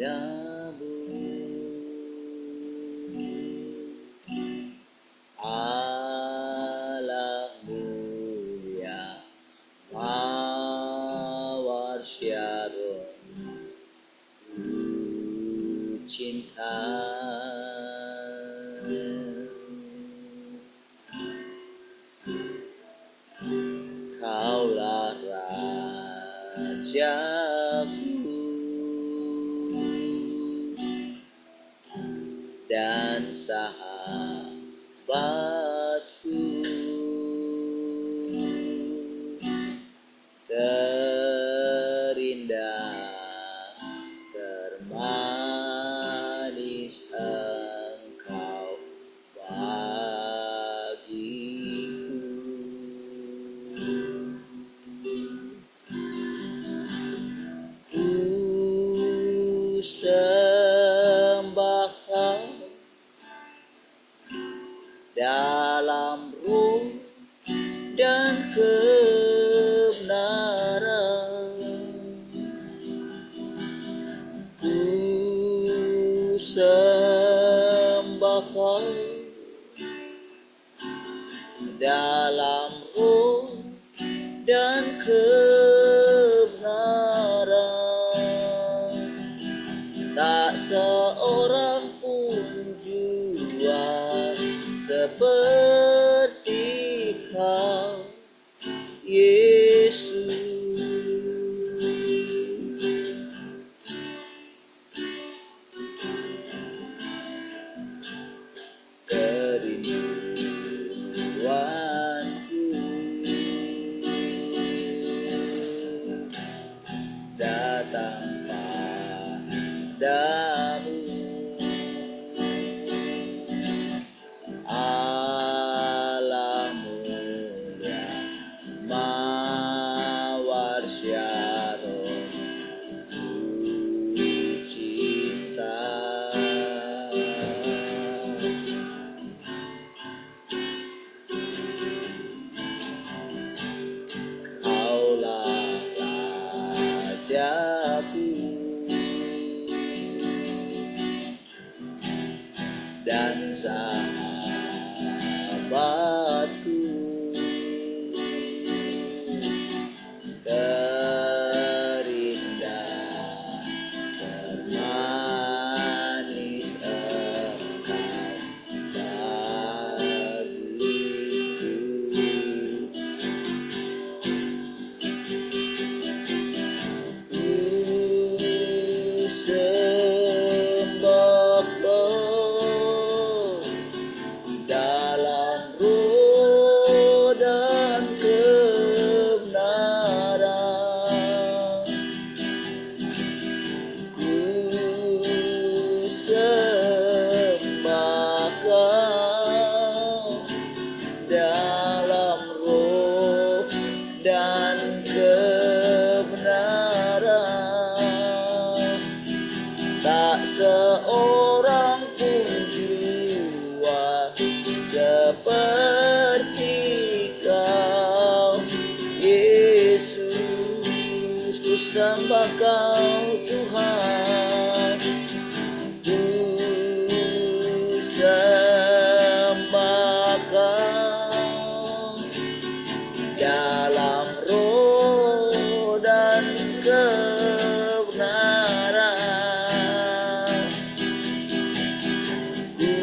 padamu. Allah mulia mawar syaron ku cinta. Kaulah Rajaku dan sahabatku, terindah, termanis Engkau bagiku. Ku sembah Kau dalam roh dan kebenaran. Ku sembah Kau dalam roh dan kebenaran. Tak seorang pun jua seperti Kau, Yesus. Kerinduanku datang padamu, Allah mulia mawar syaron ku cinta. Kaulah Rajaku dan sahabatku, terindah, termanis Engkau bagiku. Ku sembah Kau dalam roh dan kebenaran. Ku sembah Kau dalam roh dan kebenaran. Tak seorang pun jua seperti Kau, Yesus. Ku sembah Kau Tuhan, ku sembah Kau dalam roh dan kebenaran. Ku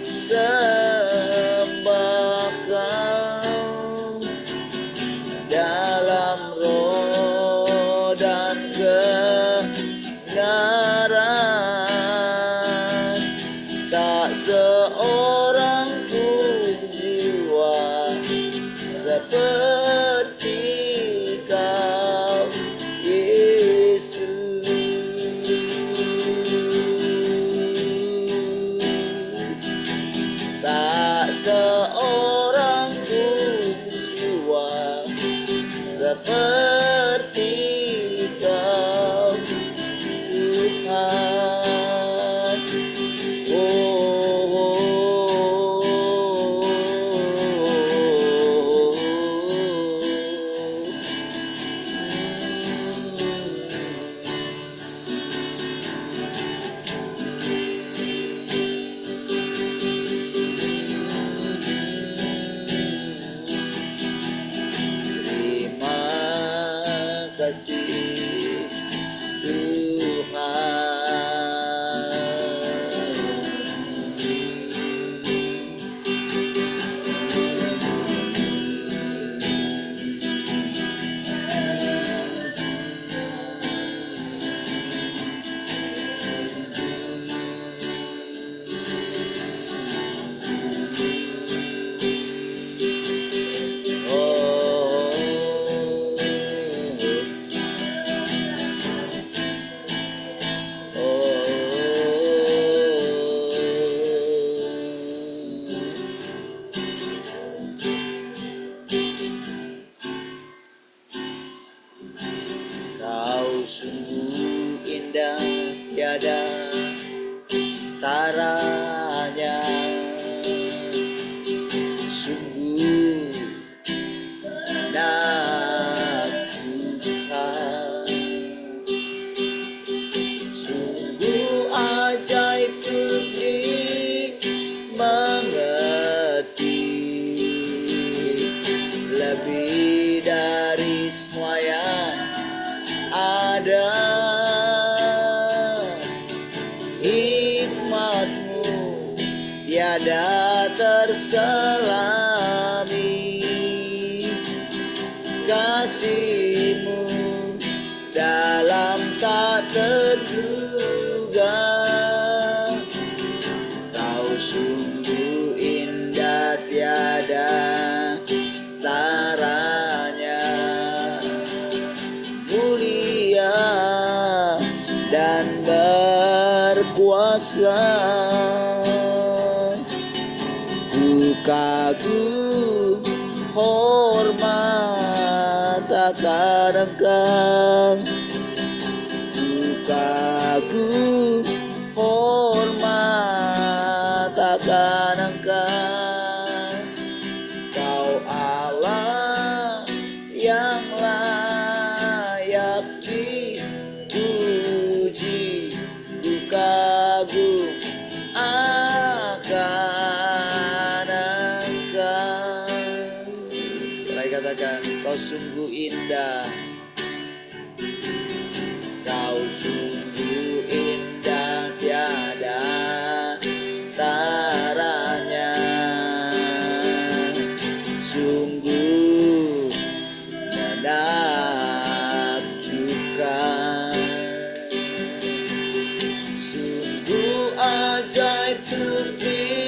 sembah Kau dalam roh dan kebenaran. Tak seorang pun jiwa seperti Kau, Yesus. Tak seorang pun jiwa seperti Kau, Tuhan. kasih Tuhan. Kau sungguh indah, tiada taranya. Sungguh indah Tuhan, sungguh ajaib dimengerti, lebih dari semua yang ada. Hikmatmu tiada terselami, kasihmu dalam tak terduga. Kau sungguh indah, tiada taranya, mulia dan berkuasa. Ku kagum, hormat akan Engkau. Ku kagum, hormat akan Engkau. Kau Allah yang layak dipuji. Ku kagum akan Engkau. Sekali katakan, kau sungguh indah. Kau sungguh indah, tiada taranya. Sungguh menakjubkan, sungguh ajaib untuk dimengerti,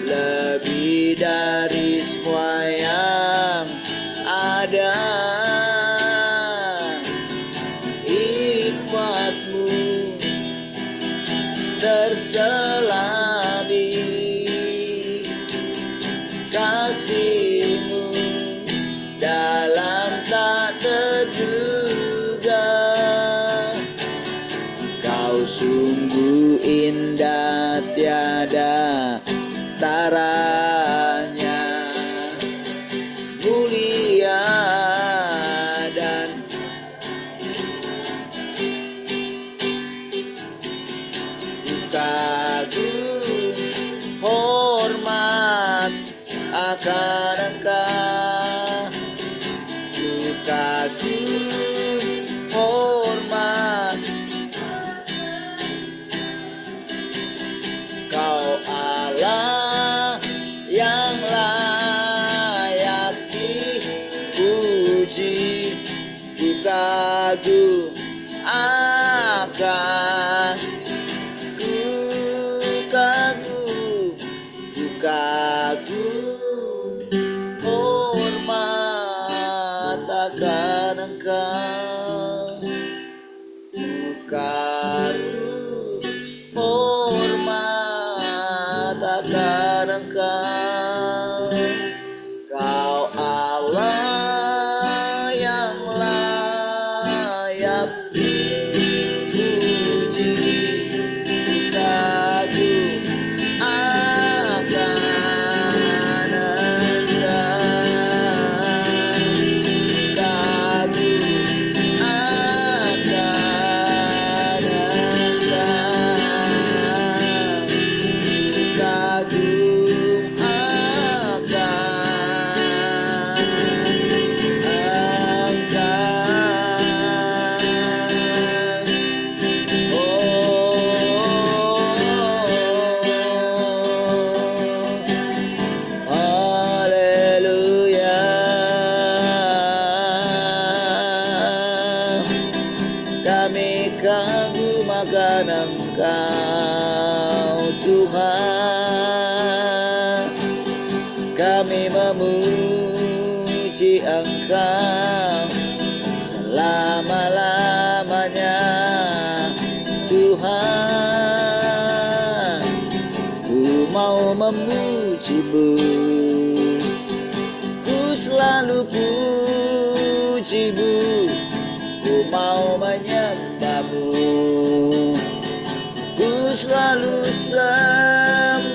lebih dari semua yang ada. Hikmatmu terselami, kasihmu dalam tak terduga. Kau sungguh indah, tiada taranya, mulia dan kagum, hormat akan Engkau. Ku kagum, hormat. Kau Allah yang layak dipuji. Ku kagum akan, ku kagum, ku kagum, hormat akan Engkau. Ku kagum, hormat akan Engkau. Kau Allah yang layak dipuji. Kagum akan Engkau. Kagum akan Engkau. Kagum Engkau selama-lamanya Tuhan. Ku mau memuji-Mu, ku selalu puji-Mu, ku mau menyembah-Mu, ku selalu sembah-Mu.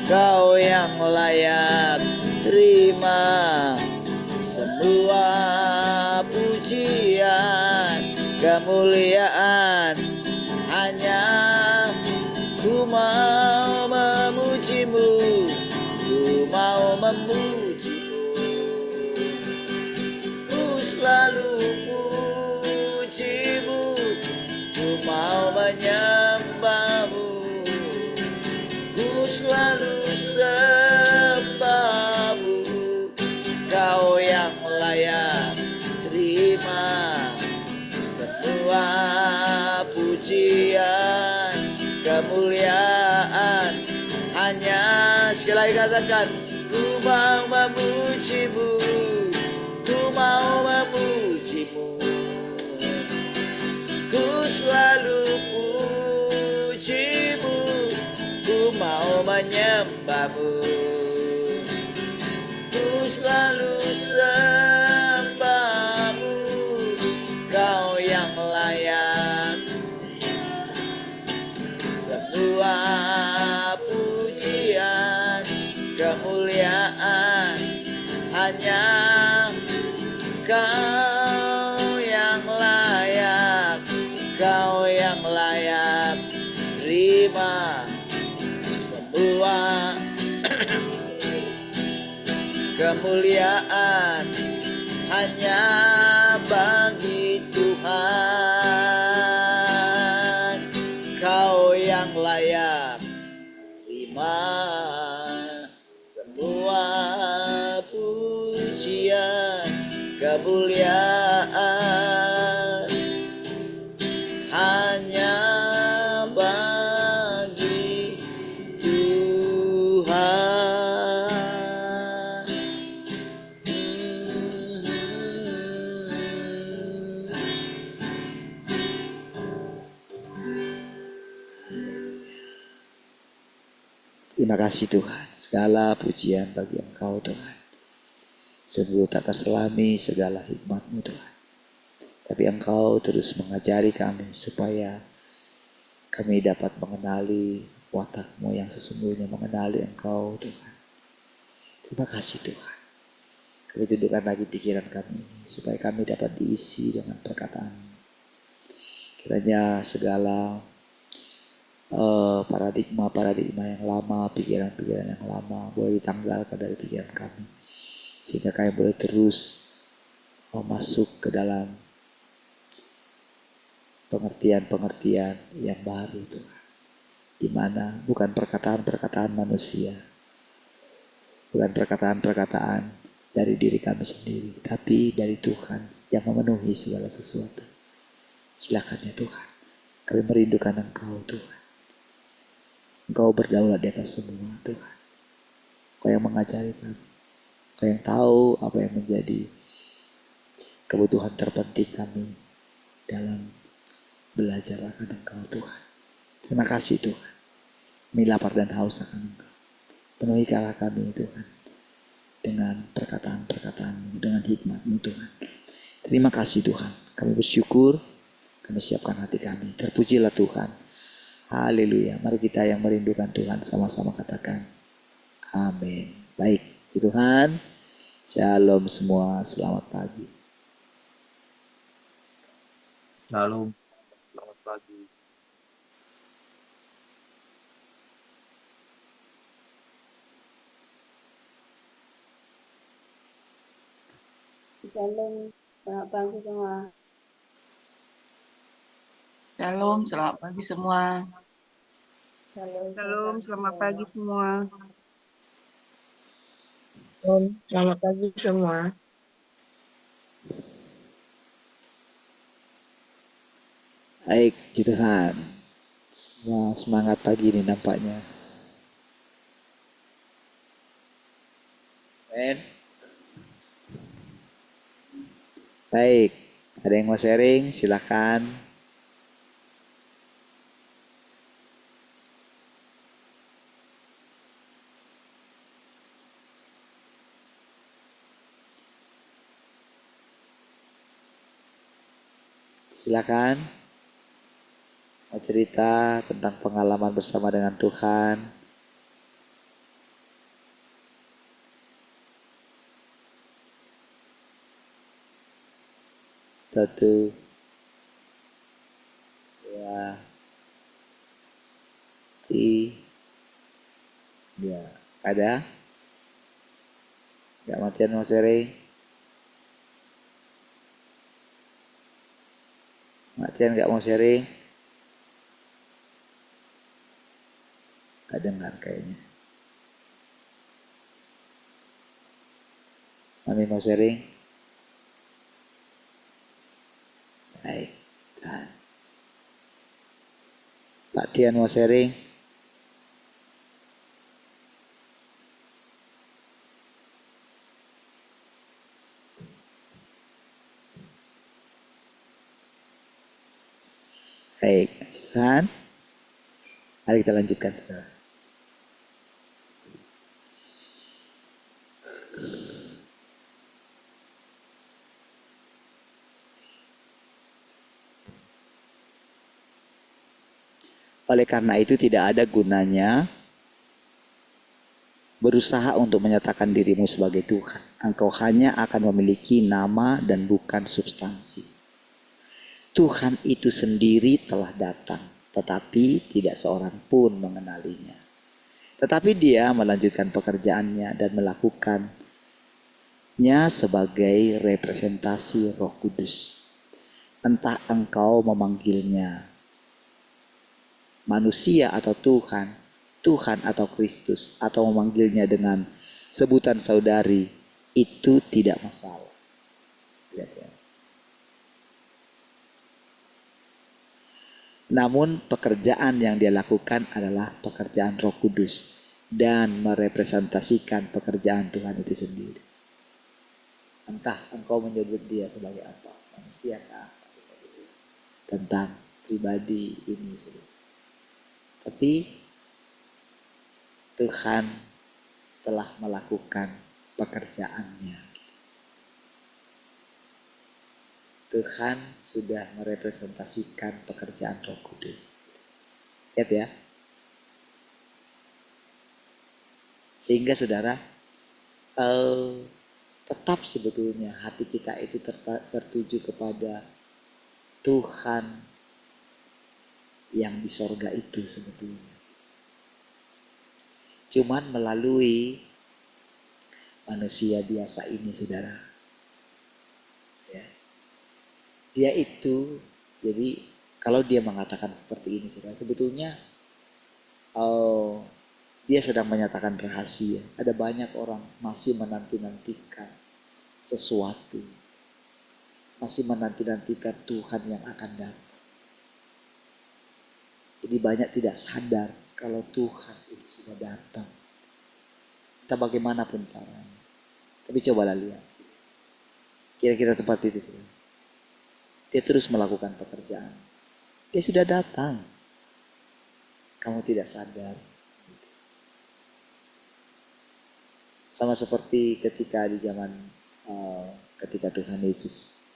Kau yang layak terima semua pujian, kemuliaan. Hanya ku mau memuji-Mu, ku mau memuji-Mu, ku selalu puji-Mu, ku mau menyembah-Mu, ku selalu sembah-Mu. Kau yang layak terima semua pujian, kemuliaan. Hanya sekali lagi katakan, ku mau memuji-Mu, ku mau memuji-Mu, ku selalu puji-Mu, ku mau menyembah-Mu, ku selalu sembah-Mu. Kau yang layak semua pujian, kemuliaan. Hanya Kau yang layak, Kau yang layak terima semua kemuliaan. Hanya bagi Tuhan, Kau yang layak terima semua pujian, kemuliaan. Hanya bagi Tuhan. Terima kasih Tuhan, segala pujian bagi Engkau Tuhan. Sungguh tak terselami segala hikmat-Mu Tuhan. Tapi Engkau terus mengajari kami supaya kami dapat mengenali watak-Mu yang sesungguhnya, mengenali Engkau Tuhan. Terima kasih Tuhan. Kami dudukkan lagi pikiran kami supaya kami dapat diisi dengan perkataan-Mu. Kiranya segala paradigma yang lama, pikiran-pikiran yang lama boleh ditanggalkan dari pikiran kami, sehingga kami boleh terus masuk ke dalam pengertian-pengertian yang baru Tuhan, di mana bukan perkataan-perkataan manusia, bukan perkataan-perkataan dari diri kami sendiri, tapi dari Tuhan yang memenuhi segala sesuatu. Silakan ya Tuhan, kami merindukan Engkau Tuhan. Engkau berdaulat di atas semua Tuhan. Engkau yang mengajari kami. Engkau yang tahu apa yang menjadi kebutuhan terpenting kami dalam belajar akan Engkau Tuhan. Terima kasih Tuhan. Kami lapar dan haus akan Engkau. Penuhikanlah kami Tuhan dengan perkataan-perkataan-Mu, dengan hikmat-Mu Tuhan. Terima kasih Tuhan. Kami bersyukur, kami siapkan hati kami. Terpujilah Tuhan. Haleluya. Mari kita yang merindukan Tuhan sama-sama katakan amin. Baik, Tuhan. Shalom semua. Selamat pagi. Shalom. Selamat pagi. Shalom, selamat pagi semua. Shalom, selamat pagi semua. Shalom, selamat pagi semua. Selamat pagi semua. Baik, Tuhan. Semua semangat pagi ini nampaknya. Amen. Baik, ada yang mau sharing? Silakan. Silakan. Mau cerita tentang pengalaman bersama dengan Tuhan. Satu, dua, tiga. Ada? Gak matian mau sharing? Matian gak mau sharing? Gak dengar kayaknya. Mami mau sharing? Baik. Tahan. Pak Tian mau sharing? Baik, silakan. Mari kita lanjutkan saudara. Oleh karena itu tidak ada gunanya berusaha untuk menyatakan dirimu sebagai Tuhan. Engkau hanya akan memiliki nama dan bukan substansi. Tuhan itu sendiri telah datang, tetapi tidak seorang pun mengenalinya. Tetapi dia melanjutkan pekerjaannya dan melakukannya sebagai representasi Roh Kudus. Entah engkau memanggilnya manusia atau Tuhan, Tuhan atau Kristus, atau memanggilnya dengan sebutan saudari, itu tidak masalah. Lihat ya. Namun pekerjaan yang dia lakukan adalah pekerjaan Roh Kudus dan merepresentasikan pekerjaan Tuhan itu sendiri. Entah engkau menyebut dia sebagai apa, manusia kah, tentang pribadi ini sendiri. Tapi Tuhan telah melakukan pekerjaannya. Tuhan sudah merepresentasikan pekerjaan Roh Kudus. Lihat ya. Sehingga saudara, tetap sebetulnya hati kita itu tertuju kepada Tuhan yang di sorga itu sebetulnya. Cuman melalui manusia biasa ini saudara. Ya. Dia itu, jadi kalau dia mengatakan seperti ini saudara, sebetulnya dia sedang menyatakan rahasia. Ada banyak orang masih menanti-nantikan sesuatu. Masih menanti-nantikan Tuhan yang akan datang. Jadi banyak tidak sadar kalau Tuhan itu sudah datang. Entah bagaimanapun caranya. Tapi cobalah lihat. Kira-kira seperti itu saudara. Dia terus melakukan pekerjaan. Dia sudah datang. Kamu tidak sadar. Sama seperti ketika di zaman ketika Tuhan Yesus.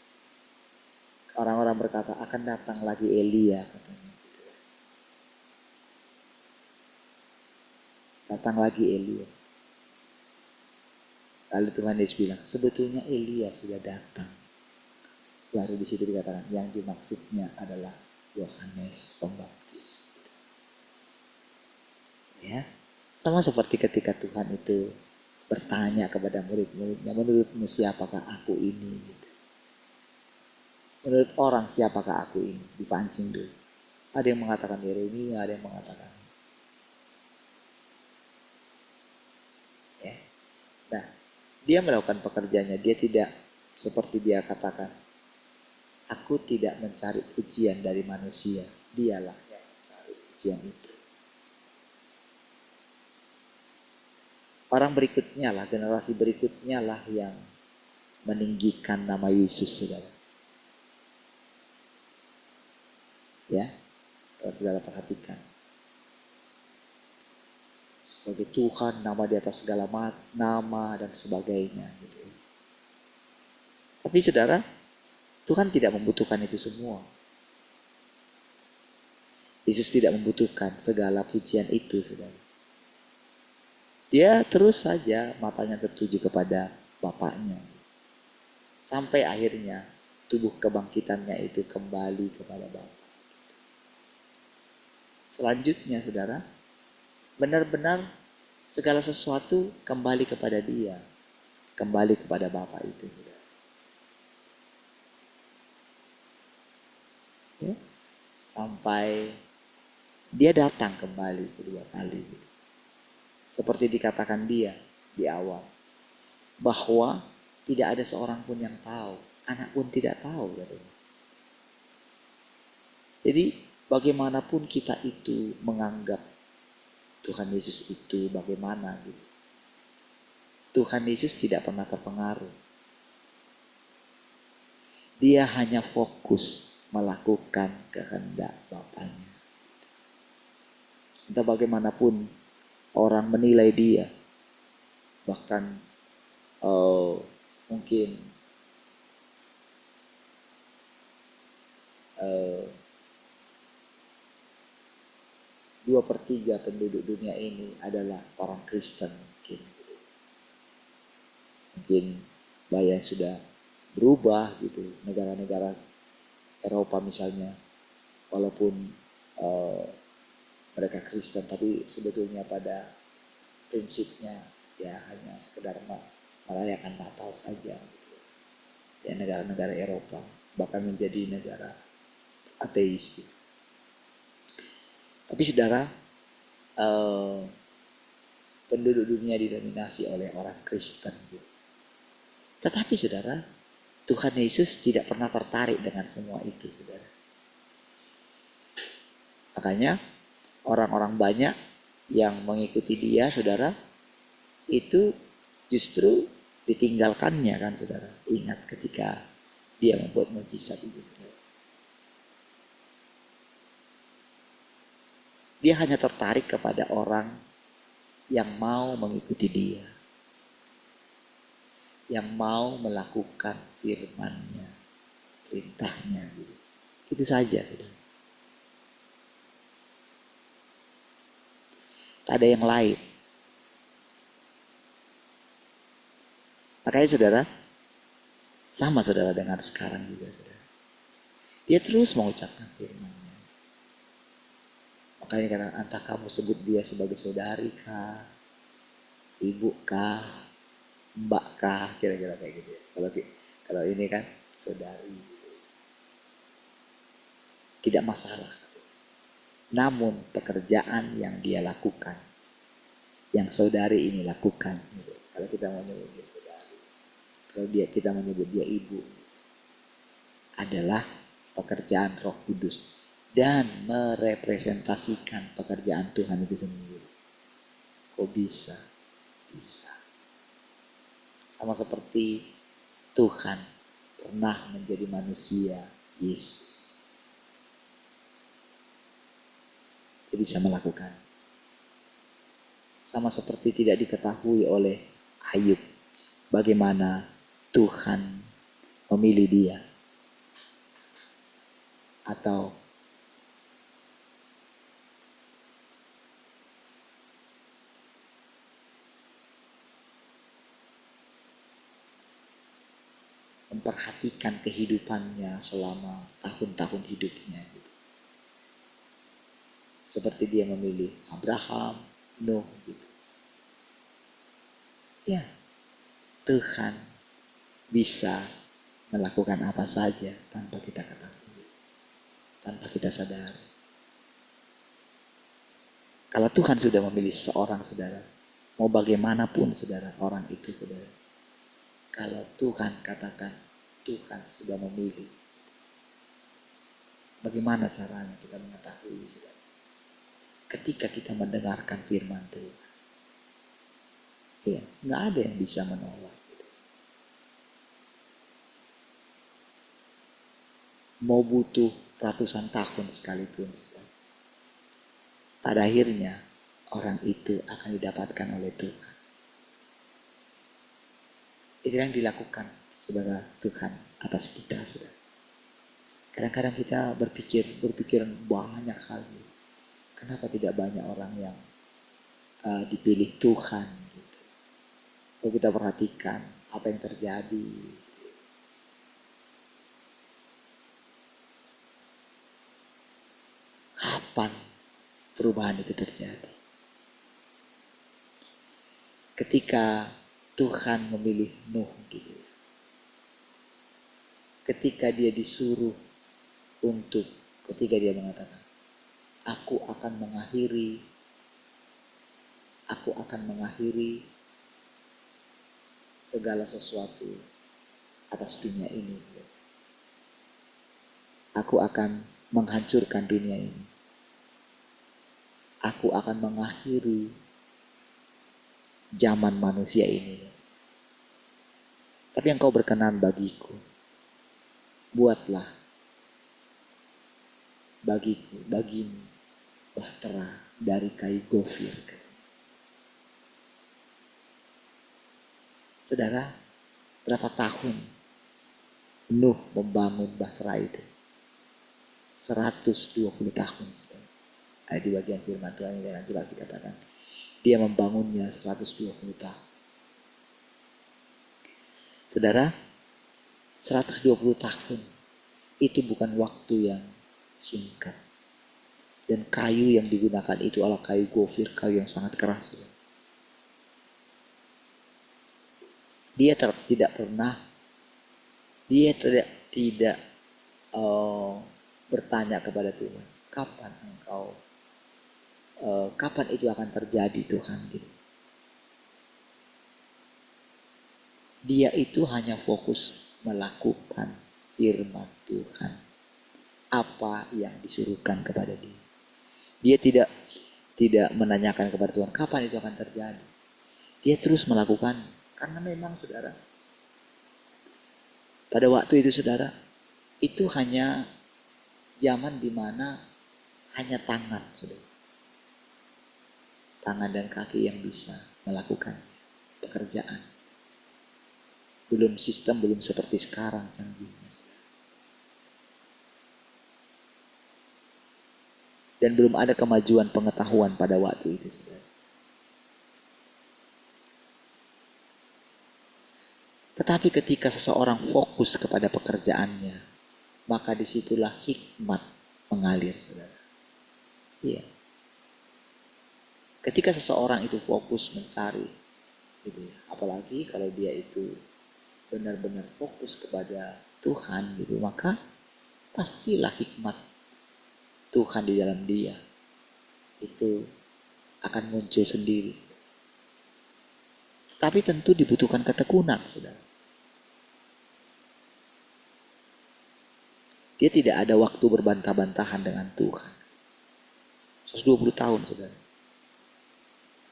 Orang-orang berkata akan datang lagi Elia katanya. Datang lagi Elia. Lalu Tuhan Yesus bilang, sebetulnya Elia sudah datang. Baru di situ dikatakan, yang dimaksudnya adalah Yohanes Pembaptis. Ya, sama seperti ketika Tuhan itu bertanya kepada murid-muridnya, menurutmu siapakah aku ini? Menurut orang siapakah aku ini? Dipancing dulu. Ada yang mengatakan Yeremia, ada yang mengatakan. Ya. Nah, dia melakukan pekerjaannya. Dia tidak seperti dia katakan, aku tidak mencari pujian dari manusia. Dialah yang mencari pujian itu. Orang berikutnya lah, generasi berikutnya lah yang meninggikan nama Yesus, saudara. Ya, kalau saudara perhatikan. Sebagai Tuhan, nama di atas segala nama dan sebagainya. Gitu. Tapi saudara, Tuhan tidak membutuhkan itu semua. Yesus tidak membutuhkan segala pujian itu, saudara. Dia terus saja matanya tertuju kepada Bapaknya. Sampai akhirnya tubuh kebangkitannya itu kembali kepada Bapa. Selanjutnya, saudara, benar-benar segala sesuatu kembali kepada Dia. Kembali kepada Bapa itu, saudara. Ya. Sampai Dia datang kembali kedua kali. Seperti dikatakan Dia di awal. Bahwa tidak ada seorang pun yang tahu. Anak pun tidak tahu. Jadi bagaimanapun kita itu menganggap Tuhan Yesus itu bagaimana gitu. Tuhan Yesus tidak pernah terpengaruh. Dia hanya fokus melakukan kehendak Bapaknya. Entah bagaimanapun orang menilai dia, bahkan mungkin 2/3 penduduk dunia ini adalah orang Kristen. Mungkin banyak sudah berubah gitu, negara-negara Eropa misalnya, walaupun mereka Kristen, tapi sebetulnya pada prinsipnya ya hanya sekedar merayakan Natal saja gitu. Ya, negara-negara Eropa bahkan menjadi negara ateis gitu. Tapi saudara, penduduk dunia didominasi oleh orang Kristen gitu. Tetapi saudara, Tuhan Yesus tidak pernah tertarik dengan semua itu, saudara. Makanya orang-orang banyak yang mengikuti dia, saudara, itu justru ditinggalkannya kan, saudara. Ingat ketika dia membuat mujizat itu, saudara. Dia hanya tertarik kepada orang yang mau mengikuti dia, yang mau melakukan firman-Nya, perintahnya gitu. Itu saja, saudara. Tak ada yang lain. Makanya saudara, sama saudara dengan sekarang juga, saudara. Dia terus mengucapkan firman-Nya. Makanya kadang entah kamu sebut dia sebagai saudari kah, ibu kah, mbak kah, kira-kira kayak gitu ya. Kalau ini kan saudari, tidak masalah. Namun pekerjaan yang dia lakukan, yang saudari ini lakukan, gitu. Kalau kita mau menyebut dia saudari, kalau kita menyebut dia ibu, adalah pekerjaan Roh Kudus dan merepresentasikan pekerjaan Tuhan itu sendiri. Kok bisa? Bisa. Sama seperti Tuhan pernah menjadi manusia, Yesus. Dia bisa melakukan. Sama seperti tidak diketahui oleh Ayub bagaimana Tuhan memilih dia. Atau memperhatikan kehidupannya selama tahun-tahun hidupnya. Seperti dia memilih Abraham, Nuh gitu. Ya, Tuhan bisa melakukan apa saja tanpa kita ketahui, tanpa kita sadari. Kalau Tuhan sudah memilih seorang, saudara, mau bagaimanapun saudara orang itu, saudara. Kalau Tuhan katakan Tuhan sudah memilih, bagaimana caranya kita mengetahui, saudara? Ketika kita mendengarkan firman Tuhan. Iya, nggak ada yang bisa menolak. mau butuh ratusan tahun sekalipun, pada akhirnya orang itu akan didapatkan oleh Tuhan. Itu yang dilakukan saudara Tuhan atas kita, saudara. Kadang-kadang kita berpikiran banyak hal. Kenapa tidak banyak orang yang dipilih Tuhan? Gitu. Kalau kita perhatikan apa yang terjadi, kapan perubahan itu terjadi? Ketika Tuhan memilih Nuh, gitu. Ketika dia disuruh ketika dia mengatakan, aku akan mengakhiri segala sesuatu atas dunia ini. Aku akan menghancurkan dunia ini. Aku akan mengakhiri zaman manusia ini. Tapi engkau berkenan bagiku. Buatlah bagimu bahtera dari kayu gofir. Saudara, berapa tahun Nuh membangun bahtera itu? 120 tahun. Ada di bagian firman Tuhan yang jelas dikatakan. Dia membangunnya 120 tahun. Saudara, 120 tahun itu bukan waktu yang singkat. Dan kayu yang digunakan itu adalah kayu gofir, kayu yang sangat keras. Dia tidak bertanya kepada Tuhan, kapan itu akan terjadi Tuhan? Dia itu hanya fokus melakukan firman Tuhan, apa yang disuruhkan kepada dia. Dia tidak menanyakan kepada Tuhan kapan itu akan terjadi. Dia terus melakukan, karena memang saudara, pada waktu itu saudara, itu hanya zaman di mana hanya tangan, saudara, tangan dan kaki yang bisa melakukan pekerjaan. Sistem belum seperti sekarang canggih. Dan belum ada kemajuan pengetahuan pada waktu itu, saudara. Tetapi ketika seseorang fokus kepada pekerjaannya, maka disitulah hikmat mengalir, saudara. Iya. Ketika seseorang itu fokus mencari, gitu ya, apalagi kalau dia itu benar-benar fokus kepada Tuhan, gitu, maka pastilah hikmat Tuhan di dalam dia itu akan muncul sendiri. Tapi tentu dibutuhkan ketekunan, saudara. Dia tidak ada waktu berbantah-bantahan dengan Tuhan. 120 tahun, saudara.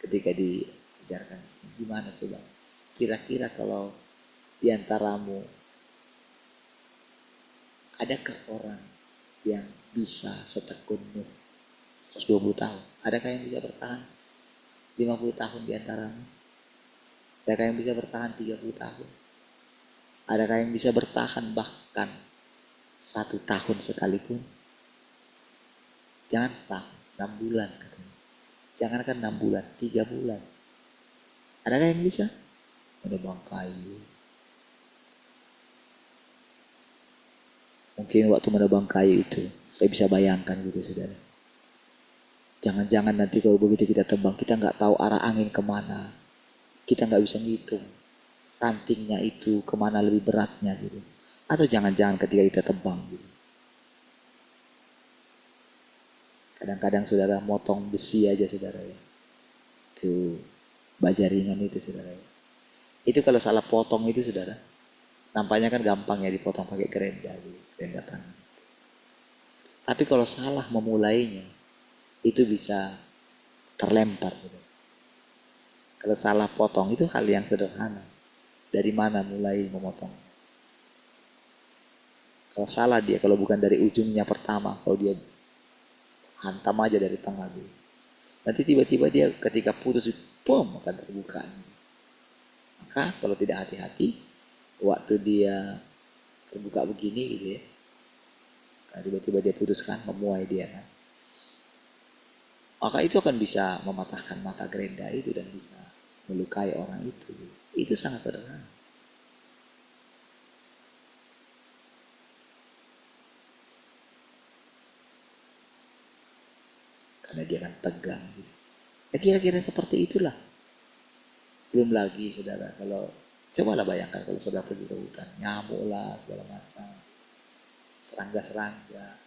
Ketika diajarkan, gimana coba? Kira-kira kalau di antaramu adakah orang yang bisa setekun Nuh 120 tahun? Adakah yang bisa bertahan 50 tahun di antaramu? Adakah yang bisa bertahan 30 tahun? Adakah yang bisa bertahan bahkan 1 tahun sekalipun? Jangan setahun, 6 bulan katanya. Jangankan 6 bulan, 3 bulan. Adakah yang bisa? Menebang kayu. Mungkin waktu menebang kayu itu, saya bisa bayangkan gitu, saudara. Jangan-jangan nanti kalau begitu kita tebang, kita nggak tahu arah angin kemana. Kita nggak bisa ngitung rantingnya itu kemana lebih beratnya gitu. Atau jangan-jangan ketika kita tebang gitu. Kadang-kadang saudara motong besi aja, saudara ya. Itu baja ringan itu, saudara ya. Itu kalau salah potong itu, saudara, nampaknya kan gampang ya dipotong pakai gerenda gitu. Tangan. Tapi kalau salah memulainya, itu bisa terlempar. Saudara. Kalau salah potong itu hal yang sederhana. Dari mana mulai memotong? Kalau salah dia, kalau bukan dari ujungnya pertama, kalau dia hantam aja dari tengah dulu. Nanti tiba-tiba dia ketika putus, boom, akan terbuka. Maka kalau tidak hati-hati, waktu dia terbuka begini gitu ya, tiba-tiba dia putuskan, memuai dia kan. Maka itu akan bisa mematahkan mata gerenda itu dan bisa melukai orang itu. Itu sangat sederhana. Karena dia akan tegang gitu. Ya kira-kira seperti itulah. Belum lagi saudara, kalau cobalah bayangkan kalau saudara pergi ke hutan, nyamuk lah segala macam, serangga-serangga,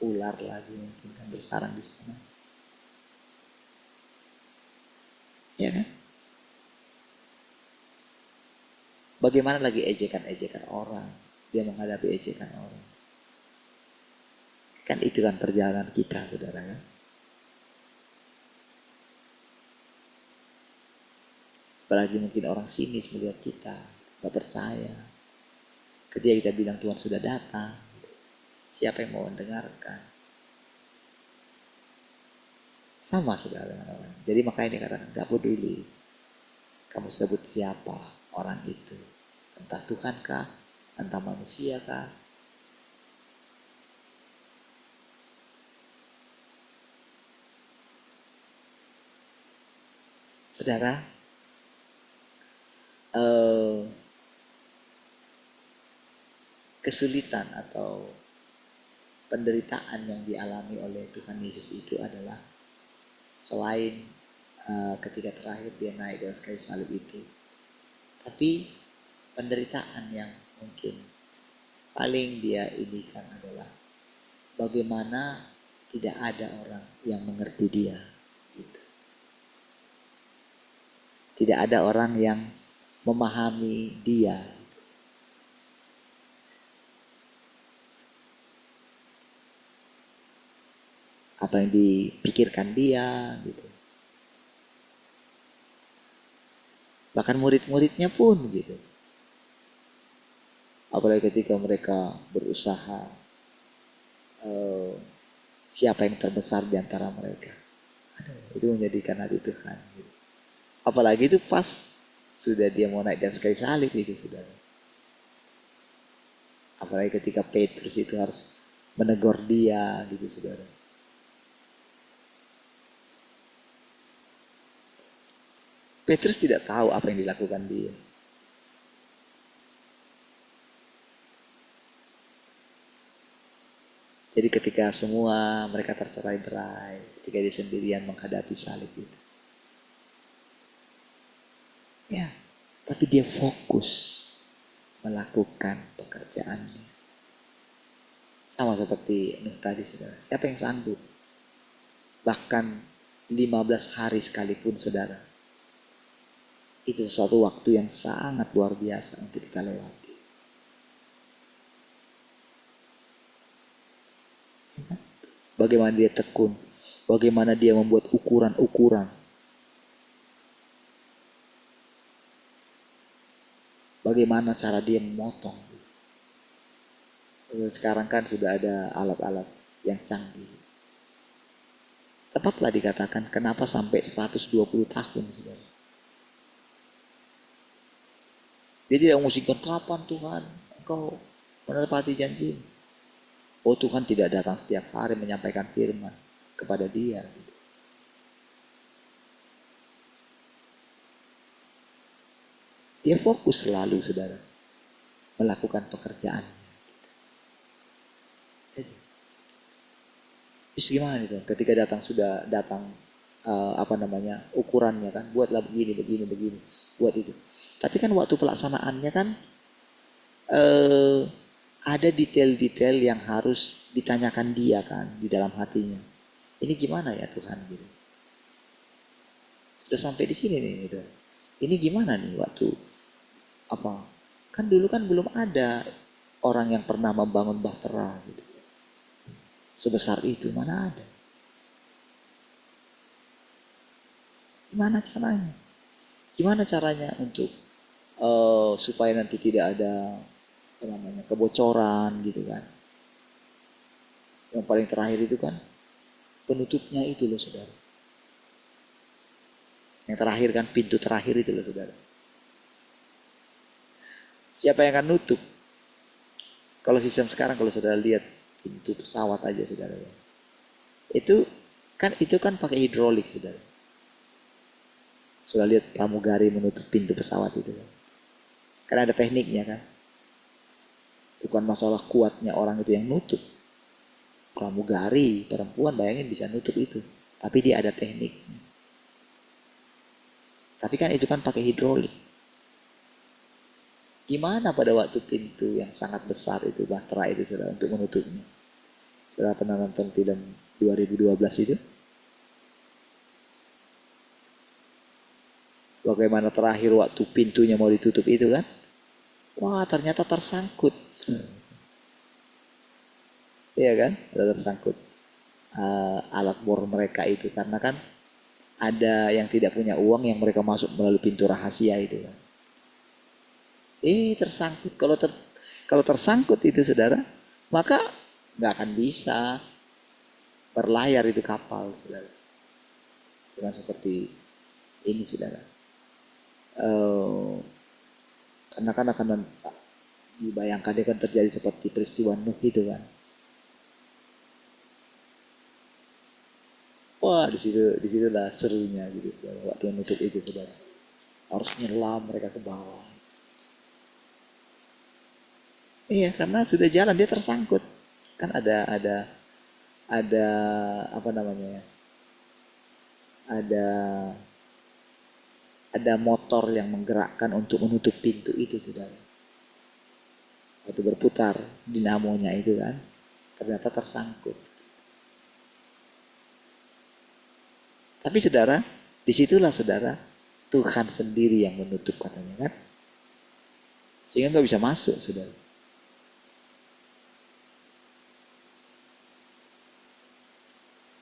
ular lagi mungkin kan bersarang di sana. Ya kan? Bagaimana lagi ejekan-ejekan orang, dia menghadapi ejekan orang. Kan itu kan perjalanan kita saudara kan. Apalagi mungkin orang sinis melihat kita, gak percaya. Ketika kita bilang Tuhan sudah datang, siapa yang mau mendengarkan? Sama saudara dengan orang. Jadi makanya dikatakan gak peduli kamu sebut siapa orang itu. Entah Tuhan kah, entah manusia kah. Saudara, kesulitan atau penderitaan yang dialami oleh Tuhan Yesus itu adalah selain ketika terakhir dia naik dari kayu salib itu, tapi penderitaan yang mungkin paling dia inikan adalah bagaimana tidak ada orang yang mengerti dia gitu. Tidak ada orang yang memahami dia. Apa yang dipikirkan dia gitu. Bahkan murid-muridnya pun gitu. Apalagi ketika mereka berusaha siapa yang terbesar di antara mereka. Itu menjadikan hati Tuhan gitu. Apalagi itu pas sudah dia mau naik dan kayu salib itu saudara. Apalagi ketika Petrus itu harus menegur dia gitu saudara. Petrus tidak tahu apa yang dilakukan dia. Jadi ketika semua mereka tercerai-berai, ketika dia sendirian menghadapi salib itu. Ya, tapi dia fokus melakukan pekerjaannya. Sama seperti Nuh tadi saudara. Siapa yang sanggup? Bahkan 15 hari sekalipun saudara. Itu suatu waktu yang sangat luar biasa untuk kita lewati. Bagaimana dia tekun, bagaimana dia membuat ukuran-ukuran. Bagaimana cara dia memotong. Sekarang kan sudah ada alat-alat yang canggih. Tepatlah dikatakan kenapa sampai 120 tahun saudara. Dia tidak mengusikkan kapan Tuhan engkau menepati janji. Oh Tuhan tidak datang setiap hari menyampaikan firman kepada dia. Dia fokus selalu saudara melakukan pekerjaan. Terus gimana itu? Ketika datang sudah datang ukurannya kan, buatlah begini, buat itu. Tapi kan waktu pelaksanaannya kan ada detail-detail yang harus ditanyakan dia kan di dalam hatinya. Ini gimana ya Tuhan gitu. Sudah sampai di sini nih gitu. Ini gimana nih waktu apa? Kan dulu kan belum ada orang yang pernah membangun bahtera gitu. Sebesar itu mana ada? Gimana caranya? Gimana caranya untuk supaya nanti tidak ada kebocoran gitu kan? Yang paling terakhir itu kan penutupnya itu loh saudara. Yang terakhir kan pintu terakhir itu loh saudara. Siapa yang akan nutup? Kalau sistem sekarang kalau saudara lihat pintu pesawat aja saudara. Itu kan pakai hidrolik saudara. Saudara lihat pramugari menutup pintu pesawat itu kan. Karena ada tekniknya kan. Bukan masalah kuatnya orang itu yang nutup. Pramugari, perempuan bayangin bisa nutup itu. Tapi dia ada tekniknya. Tapi kan itu kan pakai hidrolik. Gimana pada waktu pintu yang sangat besar itu, bahtera itu saudara, untuk menutupnya? Saudara pernah nonton film 2012 itu? Bagaimana terakhir waktu pintunya mau ditutup itu kan? Wah ternyata tersangkut. Iya kan? Ada tersangkut alat bor mereka itu. Karena kan ada yang tidak punya uang yang mereka masuk melalui pintu rahasia itu kan. Tersangkut. Kalau tersangkut itu saudara, maka nggak akan bisa berlayar itu kapal saudara. Bukan seperti ini saudara. Karena kan akan dibayangkan dia kan terjadi seperti peristiwa Nuh itu kan. Wah disitulah serunya gitu saudara. Waktu menutup itu saudara. Harus nyelam mereka ke bawah. Iya, karena sudah jalan dia tersangkut. Kan ada apa namanya ya? Ada motor yang menggerakkan untuk menutup pintu itu, saudara. Waktu berputar dinamonya itu kan, ternyata tersangkut. Tapi saudara, disitulah saudara, Tuhan sendiri yang menutup katanya kan. Sehingga nggak bisa masuk, saudara.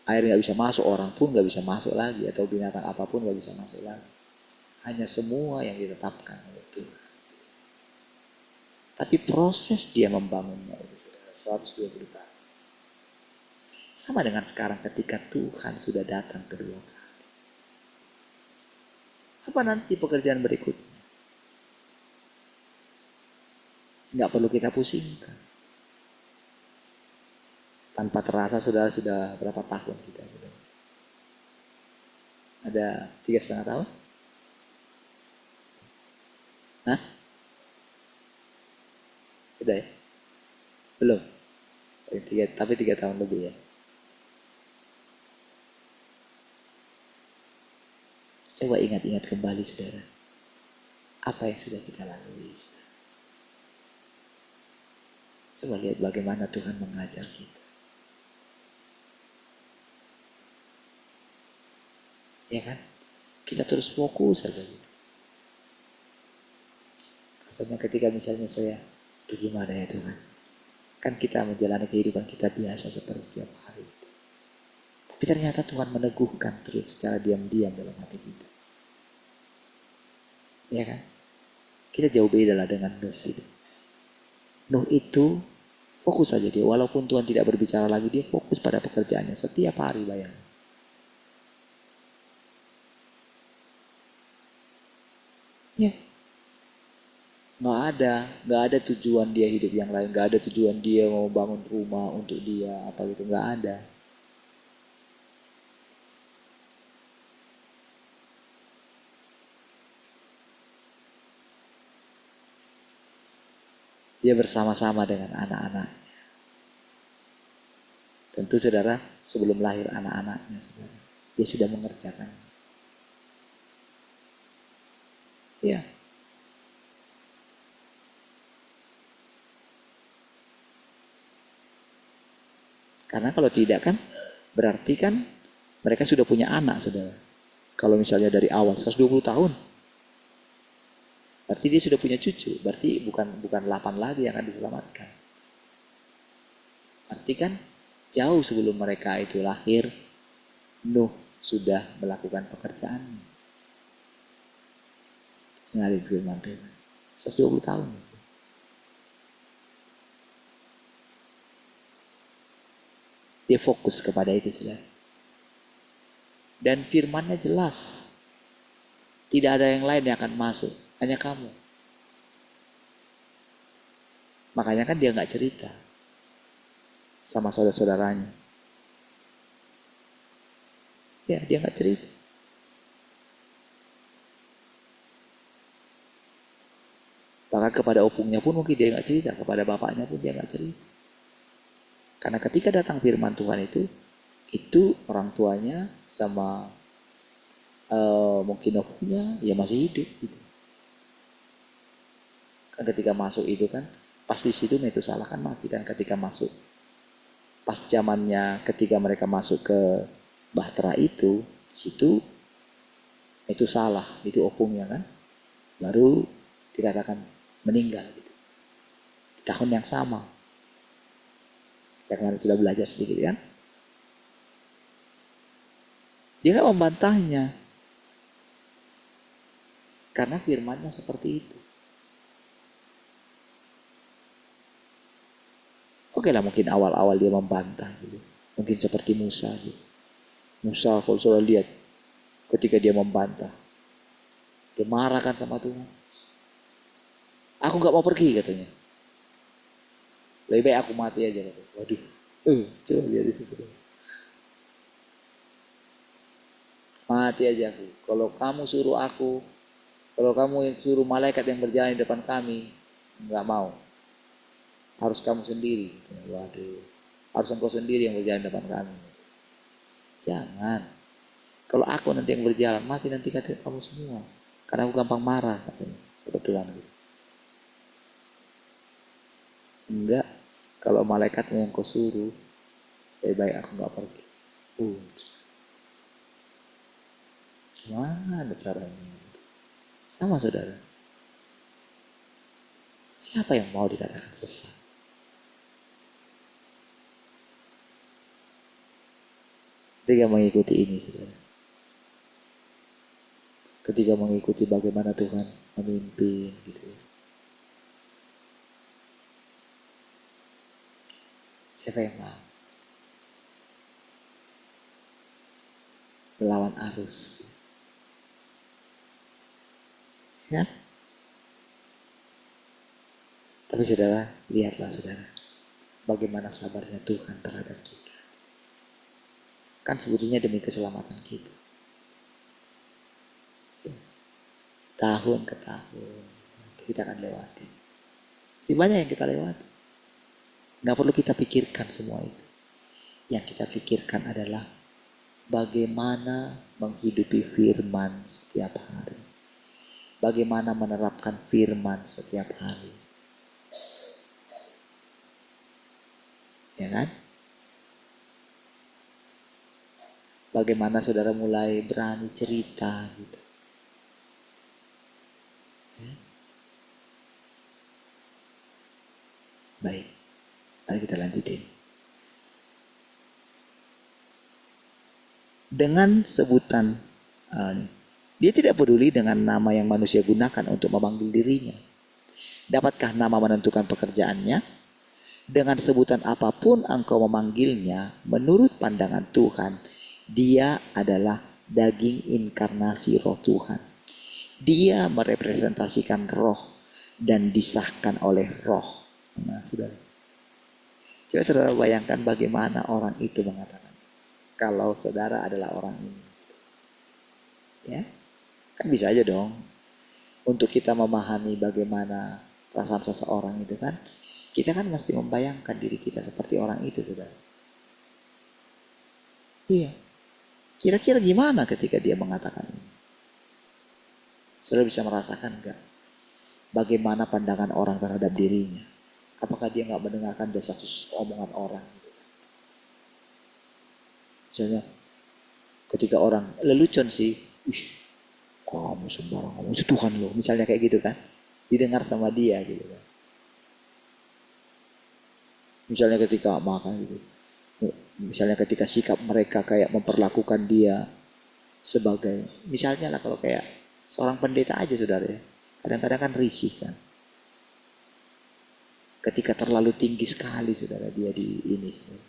Air nggak bisa masuk, orang pun nggak bisa masuk lagi, atau binatang apapun nggak bisa masuk lagi. Hanya semua yang ditetapkan oleh Tuhan. Tapi proses dia membangunnya itu 120 tahun. Sama dengan sekarang ketika Tuhan sudah datang kedua kali. Apa nanti pekerjaan berikutnya? Nggak perlu kita pusingkan. Tanpa terasa sudah berapa tahun kita sudah? Ada 3,5 tahun? Hah? Sudah ya? Belum? Tapi 3 tahun lebih ya? Coba ingat-ingat kembali saudara. Apa yang sudah kita lalui saudara? Coba lihat bagaimana Tuhan mengajar kita. Ya kan? Kita terus fokus saja gitu. Rasanya ketika misalnya saya, gimana ya Tuhan? Kan kita menjalani kehidupan kita biasa seperti setiap hari. Tapi ternyata Tuhan meneguhkan terus secara diam-diam dalam hati kita. Ya kan? Kita jauh beda lah dengan Nuh itu. Nuh itu fokus saja dia. Walaupun Tuhan tidak berbicara lagi, dia fokus pada pekerjaannya setiap hari bayang. Ya, nggak ada tujuan dia hidup yang lain, nggak ada tujuan dia mau bangun rumah untuk dia apa gitu, nggak ada. Dia bersama-sama dengan anak-anaknya. Tentu saudara, sebelum lahir anak-anaknya, saudara, dia sudah mengerjakan. Ya. Karena kalau tidak kan, berarti kan mereka sudah punya anak, saudara. Kalau misalnya dari awal 120 tahun, berarti dia sudah punya cucu. Berarti bukan 8 lagi yang akan diselamatkan. Berarti kan jauh sebelum mereka itu lahir, Nuh sudah melakukan pekerjaannya. Mengalir firman Tuhan. 120 tahun. Dia fokus kepada itu, saudara. Dan firman-Nya jelas. Tidak ada yang lain yang akan masuk, hanya kamu. Makanya kan dia nggak cerita sama saudara-saudaranya. Ya, dia nggak cerita. Bahkan kepada opungnya pun mungkin dia nggak cerita, kepada bapaknya pun dia nggak cerita. Karena ketika datang firman Tuhan itu orang tuanya sama mungkin opungnya ya masih hidup gitu. Kan ketika masuk itu kan, pas di situ Metusalah kan mati kan ketika masuk. Pas zamannya ketika mereka masuk ke Bahtera itu, di situ Metusalah, itu opungnya kan, baru dikatakan meninggal gitu. Di tahun yang sama. Kita kemarin sudah belajar sedikit kan. Dia gak membantahnya. Karena firman-Nya seperti itu. Oke lah, mungkin awal-awal dia membantah gitu. Mungkin seperti Musa gitu. Musa kalau sudah lihat ketika dia membantah, dia marah kan sama Tuhan. Aku gak mau pergi katanya. Lebih baik aku mati aja katanya. Waduh, coba lihat itu. Mati aja aku. Kalau kamu suruh aku, kalau kamu yang suruh malaikat yang berjalan di depan kami, nggak mau. Harus kamu sendiri. Waduh, harus engkau sendiri yang berjalan di depan kami. Jangan. Kalau aku nanti yang berjalan, mati nanti kata kamu semua. Karena aku gampang marah katanya. Kebetulan gitu. Enggak, kalau malaikatmu yang kau suruh, lebih baik aku nggak pergi. Mana caranya? Sama saudara. Siapa yang mau dikatakan sesat? Ketika mengikuti ini, saudara. Ketika mengikuti bagaimana Tuhan memimpin, gitu ya. Siapa yang mau melawan arus? Ya? Tapi saudara, lihatlah saudara, bagaimana sabarnya Tuhan terhadap kita. Kan sebetulnya demi keselamatan kita. Tahun ke tahun kita akan lewati. Si banyak yang kita lewati. Gak perlu kita pikirkan semua itu. Yang kita pikirkan adalah bagaimana menghidupi firman setiap hari. Bagaimana menerapkan firman setiap hari. Ya kan? Bagaimana saudara mulai berani cerita gitu. Ya? Baik, mari kita lanjutin. Dengan sebutan, dia tidak peduli dengan nama yang manusia gunakan untuk memanggil dirinya. Dapatkah nama menentukan pekerjaannya? Dengan sebutan apapun engkau memanggilnya, menurut pandangan Tuhan, dia adalah daging inkarnasi roh Tuhan. Dia merepresentasikan roh dan disahkan oleh roh. Nah, saudara. Coba saudara bayangkan bagaimana orang itu mengatakan, kalau saudara adalah orang ini. Ya, kan bisa aja dong. Untuk kita memahami bagaimana perasaan seseorang itu kan, kita kan mesti membayangkan diri kita seperti orang itu, saudara. Iya. Kira-kira gimana ketika dia mengatakan ini? Saudara bisa merasakan enggak? Bagaimana pandangan orang terhadap dirinya? Apakah dia nggak mendengarkan desas omongan orang? Misalnya, ketika orang lelucon sih, kamu sembarang ngomong, itu Tuhan loh. Misalnya kayak gitu kan. Didengar sama dia gitu kan. Misalnya ketika makan gitu. Misalnya ketika sikap mereka kayak memperlakukan dia sebagai, misalnya lah kalau kayak seorang pendeta aja saudara ya. Kadang-kadang kan risih kan. Ketika terlalu tinggi sekali saudara dia di ini saudara.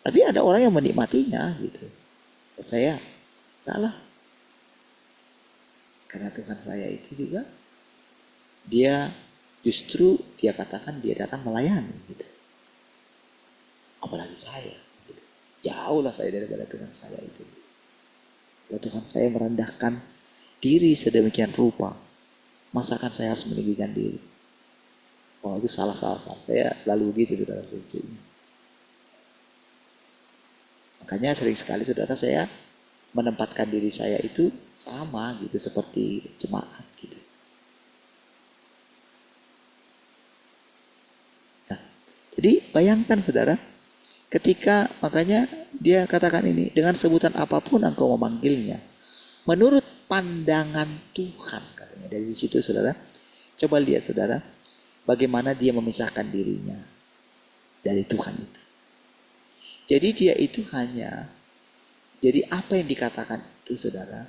Tapi ada orang yang menikmatinya gitu. Saya enggak lah. Karena Tuhan saya itu juga dia justru dia katakan dia datang melayani gitu. Apalagi saya gitu. Jauh lah saya daripada Tuhan saya itu. Kalau Tuhan saya merendahkan diri sedemikian rupa, masakan saya harus meninggikan diri? Oh, itu salah. Saya selalu begitu, saudara. Makanya sering sekali saudara saya menempatkan diri saya itu sama gitu seperti jemaat gitu. Nah, jadi bayangkan saudara, ketika makanya dia katakan ini, dengan sebutan apapun engkau memanggilnya, menurut pandangan Tuhan katanya. Dari situ saudara, coba lihat saudara, bagaimana dia memisahkan dirinya dari Tuhan itu. Jadi dia itu hanya, jadi apa yang dikatakan itu saudara,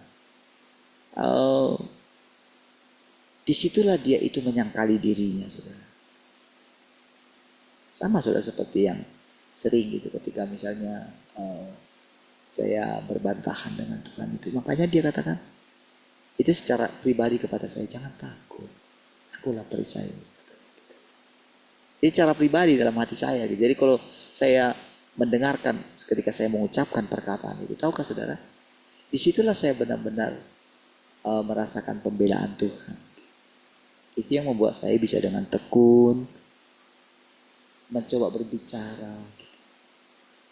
disitulah dia itu menyangkali dirinya saudara. Sama saudara seperti yang sering gitu ketika misalnya saya berbantahan dengan Tuhan itu. Makanya dia katakan, itu secara pribadi kepada saya, jangan takut, akulah perisai. Ini cara pribadi dalam hati saya gitu. Jadi kalau saya mendengarkan ketika saya mengucapkan perkataan itu, tahukah saudara, disitulah saya benar-benar merasakan pembelaan Tuhan. Itu yang membuat saya bisa dengan tekun mencoba berbicara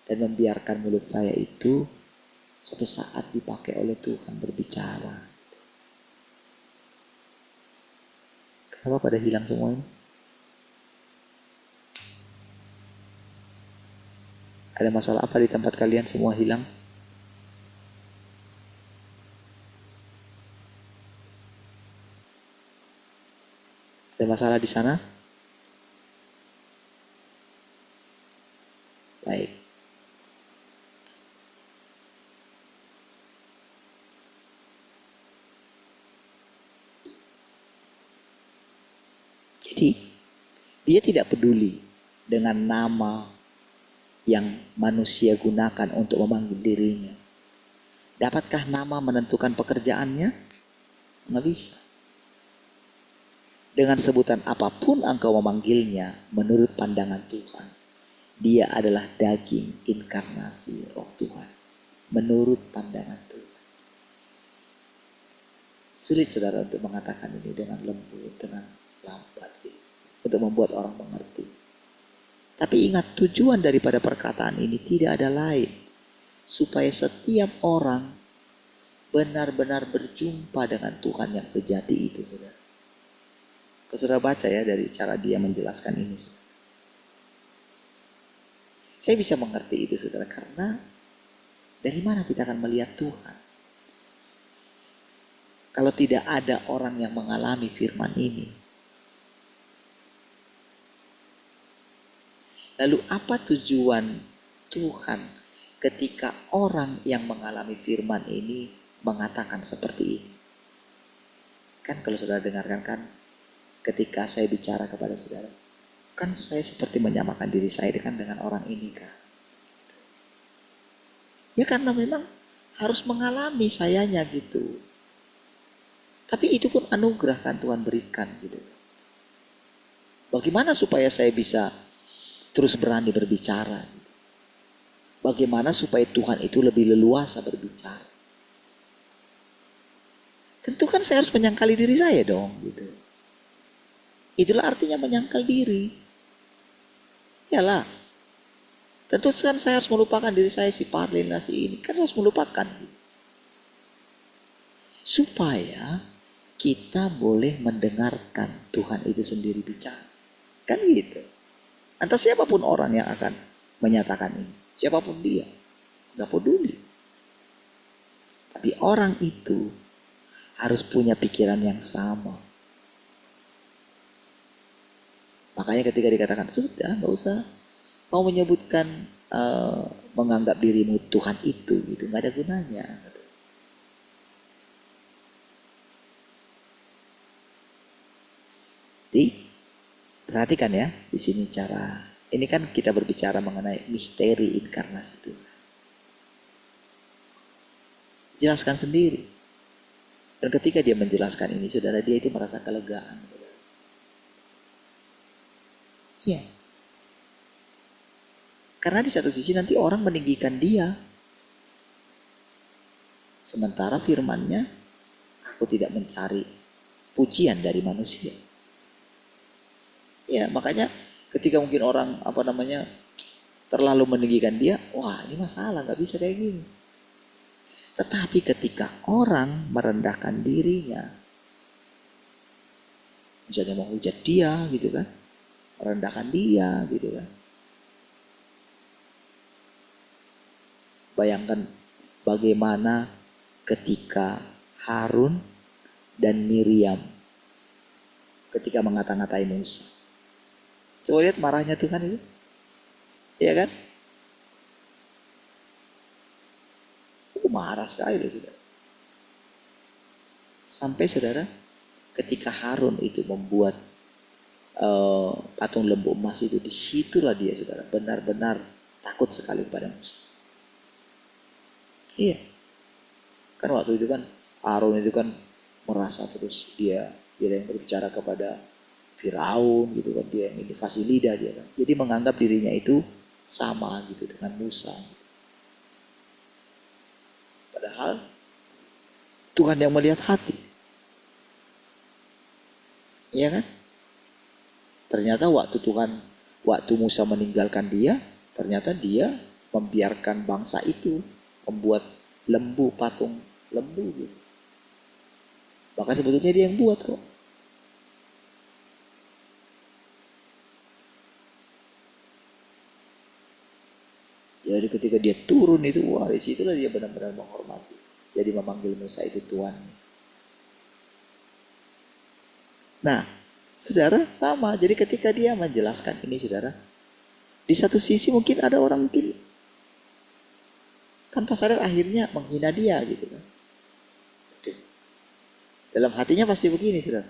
dan membiarkan mulut saya itu suatu saat dipakai oleh Tuhan berbicara. Kenapa pada hilang semua ini? Ada masalah apa di tempat kalian semua hilang? Ada masalah di sana? Baik. Jadi, dia tidak peduli dengan nama yang manusia gunakan untuk memanggil dirinya. Dapatkah nama menentukan pekerjaannya? Nggak bisa. Dengan sebutan apapun engkau memanggilnya, menurut pandangan Tuhan, dia adalah daging inkarnasi roh Tuhan. Menurut pandangan Tuhan. Sulit saudara untuk mengatakan ini dengan lembut, dengan lambat, untuk membuat orang mengerti. Tapi ingat, tujuan daripada perkataan ini tidak ada lain, supaya setiap orang benar-benar berjumpa dengan Tuhan yang sejati itu, saudara. Kalau saudara baca ya dari cara dia menjelaskan ini, saudara. Saya bisa mengerti itu, saudara, karena dari mana kita akan melihat Tuhan? Kalau tidak ada orang yang mengalami firman ini. Lalu apa tujuan Tuhan ketika orang yang mengalami firman ini mengatakan seperti ini? Kan kalau saudara dengarkan kan, ketika saya bicara kepada saudara, kan saya seperti menyamakan diri saya dengan orang ini kan. Ya karena memang harus mengalami sayanya gitu. Tapi itu pun anugerah kan Tuhan berikan gitu. Bagaimana supaya saya bisa terus berani berbicara? Bagaimana supaya Tuhan itu lebih leluasa berbicara? Tentu kan saya harus menyangkali diri saya dong gitu. Itulah artinya menyangkal diri. Yalah. Tentu kan saya harus melupakan diri saya, si Parlin lah, si ini. Kan harus melupakan. Supaya kita boleh mendengarkan Tuhan itu sendiri bicara. Kan gitu. Entah siapapun orang yang akan menyatakan ini. Siapapun dia. Gak peduli. Tapi orang itu harus punya pikiran yang sama. Makanya ketika dikatakan, sudah gak usah kau menyebutkan menganggap dirimu Tuhan itu. Gitu. Gak ada gunanya. Jadi perhatikan ya di sini cara Ini kan kita berbicara mengenai misteri inkarnasi Tuhan. Jelaskan sendiri. Dan ketika dia menjelaskan ini, saudara, dia itu merasa kelegaan. Saudara. Iya. Karena di satu sisi nanti orang meninggikan dia. Sementara firman-Nya, aku tidak mencari pujian dari manusia. Ya, makanya ketika mungkin orang terlalu meninggikan dia, wah ini masalah, nggak bisa kayak gini. Tetapi ketika orang merendahkan dirinya, misalnya menghujat dia gitu kan, merendahkan dia gitu kan. Bayangkan bagaimana ketika Harun dan Miriam ketika mengata-ngatai Musa. Coba lihat marahnya Tuhan itu. Iya kan? Marah sekali loh saudara. Sampai saudara ketika Harun itu membuat patung lembu emas itu, disitulah dia saudara benar-benar takut sekali kepada Musa. Iya. Kan waktu itu kan Harun itu kan merasa terus dia yang berbicara kepada Firaun gitu kan, dia yang ini fasih lidah dia kan. Jadi menganggap dirinya itu sama gitu dengan Musa. Padahal Tuhan yang melihat hati. Iya kan? Ternyata waktu Musa meninggalkan dia, ternyata dia membiarkan bangsa itu membuat patung lembu gitu. Bahkan sebetulnya dia yang buat kok. Jadi ketika dia turun itu, wah di situlah dia benar-benar menghormati. Jadi memanggil Musa itu Tuhan. Nah, saudara sama. Jadi ketika dia menjelaskan ini saudara, di satu sisi mungkin ada orang mungkin tanpa sadar akhirnya menghina dia gitu kan. Dalam hatinya pasti begini saudara.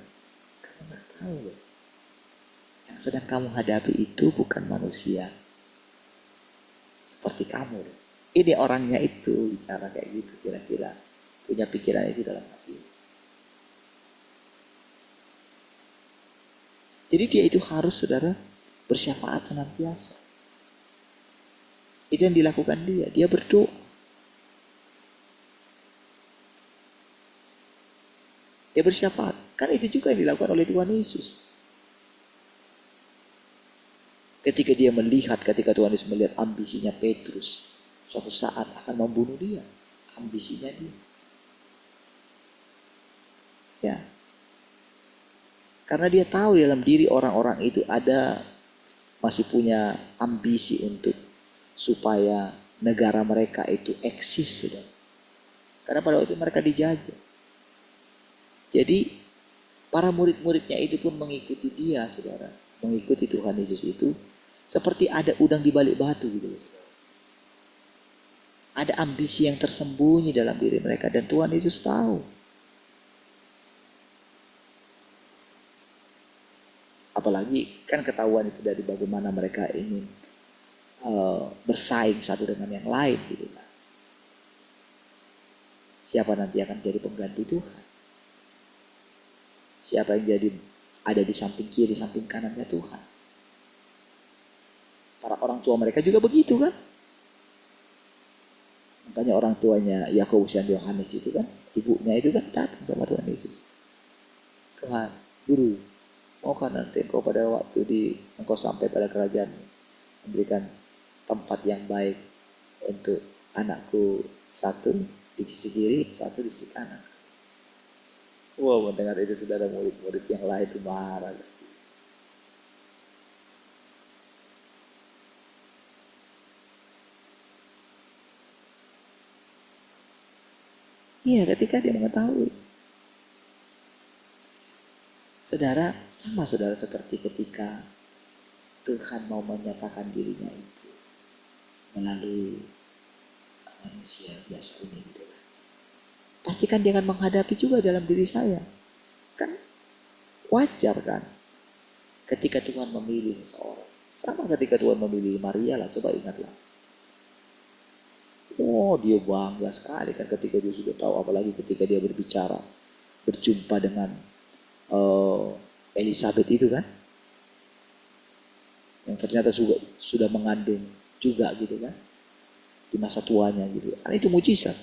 Kamu gak tahu loh. Yang sedang kamu hadapi itu bukan manusia seperti kamu. Ini orangnya itu bicara kayak gitu kira-kira. Punya pikiran itu dalam hati. Jadi dia itu harus saudara bersyafaat senantiasa. Itu yang dilakukan dia. Dia berdoa. Dia bersyafaat. Kan itu juga yang dilakukan oleh Tuhan Yesus. Ketika Tuhan Yesus melihat ambisinya Petrus, suatu saat akan membunuh dia. Ambisinya dia. Ya. Karena dia tahu dalam diri orang-orang itu masih punya ambisi supaya negara mereka itu eksis sudah. Karena pada waktu itu mereka dijajah. Jadi para murid-muridnya itu pun mengikuti dia saudara. Mengikuti Tuhan Yesus itu seperti ada udang di balik batu gitu saudara. Ada ambisi yang tersembunyi dalam diri mereka dan Tuhan Yesus tahu. Apalagi kan ketahuan itu dari bagaimana mereka ingin bersaing satu dengan yang lain gitu kan. Siapa nanti akan jadi pengganti Tuhan? Siapa yang ada di samping kiri, samping kanannya Tuhan? Para orang tua mereka juga begitu kan? Makanya orang tuanya Yakobus dan Yohanes itu kan, ibunya itu kan datang sama Tuhan Yesus. Tuhan, Guru, maukah nanti engkau pada waktu engkau sampai pada kerajaan memberikan tempat yang baik untuk anakku, satu di sisi kiri, satu di sisi kanan. Wah, mendengar itu saudara, murid-murid yang lain itu marah. Iya, ketika dia mengetahui. Saudara, sama saudara seperti ketika Tuhan mau menyatakan dirinya itu melalui manusia biasa ini gitu. Pastikan dia akan menghadapi juga dalam diri saya. Kan wajar kan ketika Tuhan memilih seseorang. Sama ketika Tuhan memilih Maria lah, coba ingatlah. Oh, dia bangga sekali kan ketika dia sudah tahu, apalagi ketika dia berbicara, berjumpa dengan Elizabeth itu kan, yang ternyata sudah mengandung juga gitu kan, di masa tuanya gitu. Kan itu mujizat.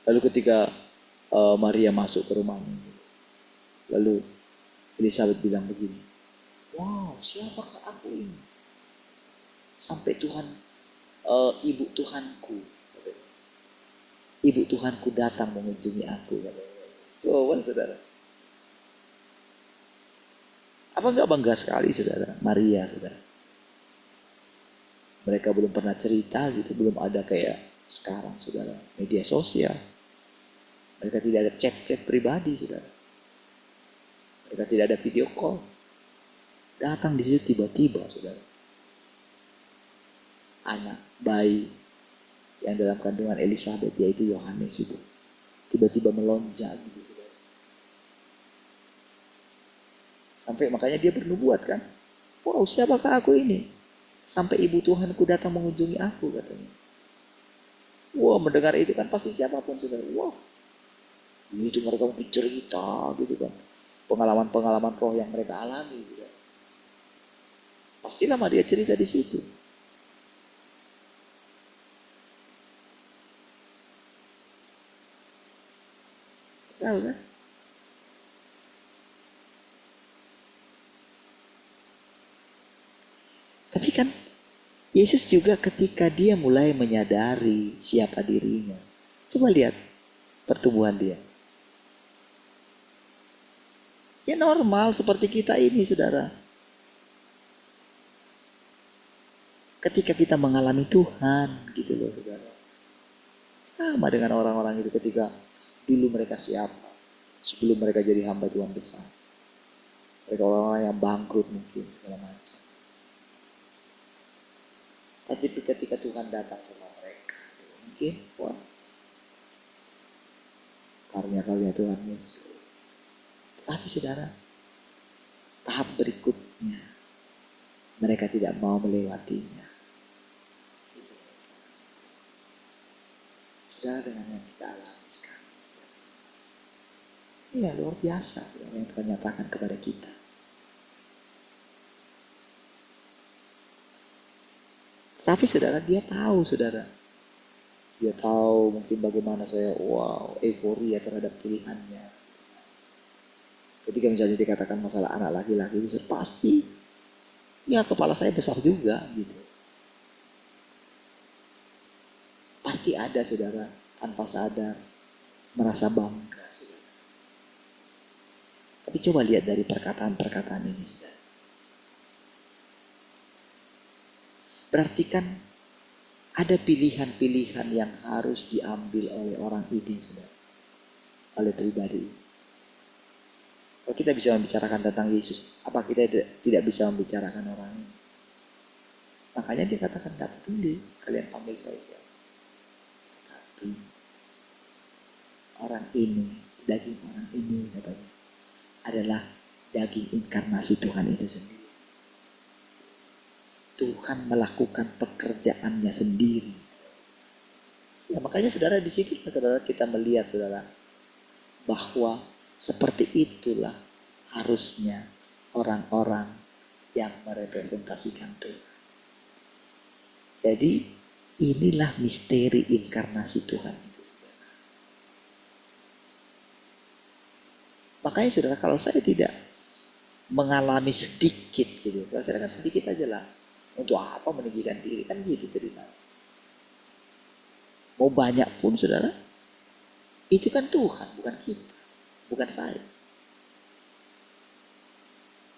Lalu ketika Maria masuk ke rumahnya, lalu Elizabeth bilang begini, wow, siapakah aku ini? Sampai Tuhan, ibu Tuhanku datang mengunjungi aku. Coba saudara, apa enggak bangga sekali saudara, Maria saudara. Mereka belum pernah cerita gitu, belum ada kayak sekarang saudara, media sosial. Mereka tidak ada chat-chat pribadi saudara. Mereka tidak ada video call. Datang di situ tiba-tiba saudara. Anak bayi yang dalam kandungan Elizabeth, yaitu Yohanes itu, tiba-tiba melonjak gitu saudara. Sampai makanya dia bernubuat kan. Wow, siapakah aku ini? Sampai ibu Tuhanku datang mengunjungi aku katanya. Wow, mendengar itu kan pasti siapapun saudara. Wow, itu mereka mungkin cerita gitu kan. Pengalaman-pengalaman roh yang mereka alami saudara. Pastilah Maria cerita di situ. Tahu kan? Tapi kan Yesus juga ketika dia mulai menyadari siapa dirinya. Coba lihat pertumbuhan dia. Ya normal seperti kita ini saudara. Ketika kita mengalami Tuhan gitu loh saudara. Sama dengan orang-orang itu ketika dulu mereka siapa. Sebelum mereka jadi hamba Tuhan besar. Mereka orang-orang yang bangkrut mungkin segala macam. Tapi ketika Tuhan datang sama mereka, mungkin wah, karya-karya Tuhan muncul. Tapi saudara, tahap berikutnya mereka tidak mau melewatinya. Saudara, dengan yang kita alami sekarang, ini luar biasa saudara yang Tuhan nyatakan kepada kita. Tapi saudara, dia tahu saudara. Dia tahu mungkin bagaimana saya, wow, euforia terhadap pilihannya. Ketika misalnya dikatakan masalah anak laki-laki, itu pasti, ya kepala saya besar juga gitu. Pasti ada saudara, tanpa sadar, merasa bangga saudara. Tapi coba lihat dari perkataan-perkataan ini saudara. Berarti kan ada pilihan-pilihan yang harus diambil oleh orang ini saudara. Oleh pribadi. Kalau kita bisa membicarakan tentang Yesus, apa kita tidak bisa membicarakan orang ini? Makanya dia katakan, tidak peduli kalian panggil saya siapa. Tapi orang ini, daging orang ini katanya, adalah daging inkarnasi Tuhan itu sendiri. Tuhan melakukan pekerjaannya sendiri. Ya, makanya saudara di situ saudara kita melihat saudara bahwa seperti itulah harusnya orang-orang yang merepresentasikan Tuhan. Jadi inilah misteri inkarnasi Tuhan itu saudara. Makanya saudara, kalau saya tidak mengalami sedikit gitu, kalau saya kan sedikit aja lah. Untuk apa meninggikan diri, kan gitu cerita. Mau banyak pun saudara, itu kan Tuhan, bukan kita, bukan saya.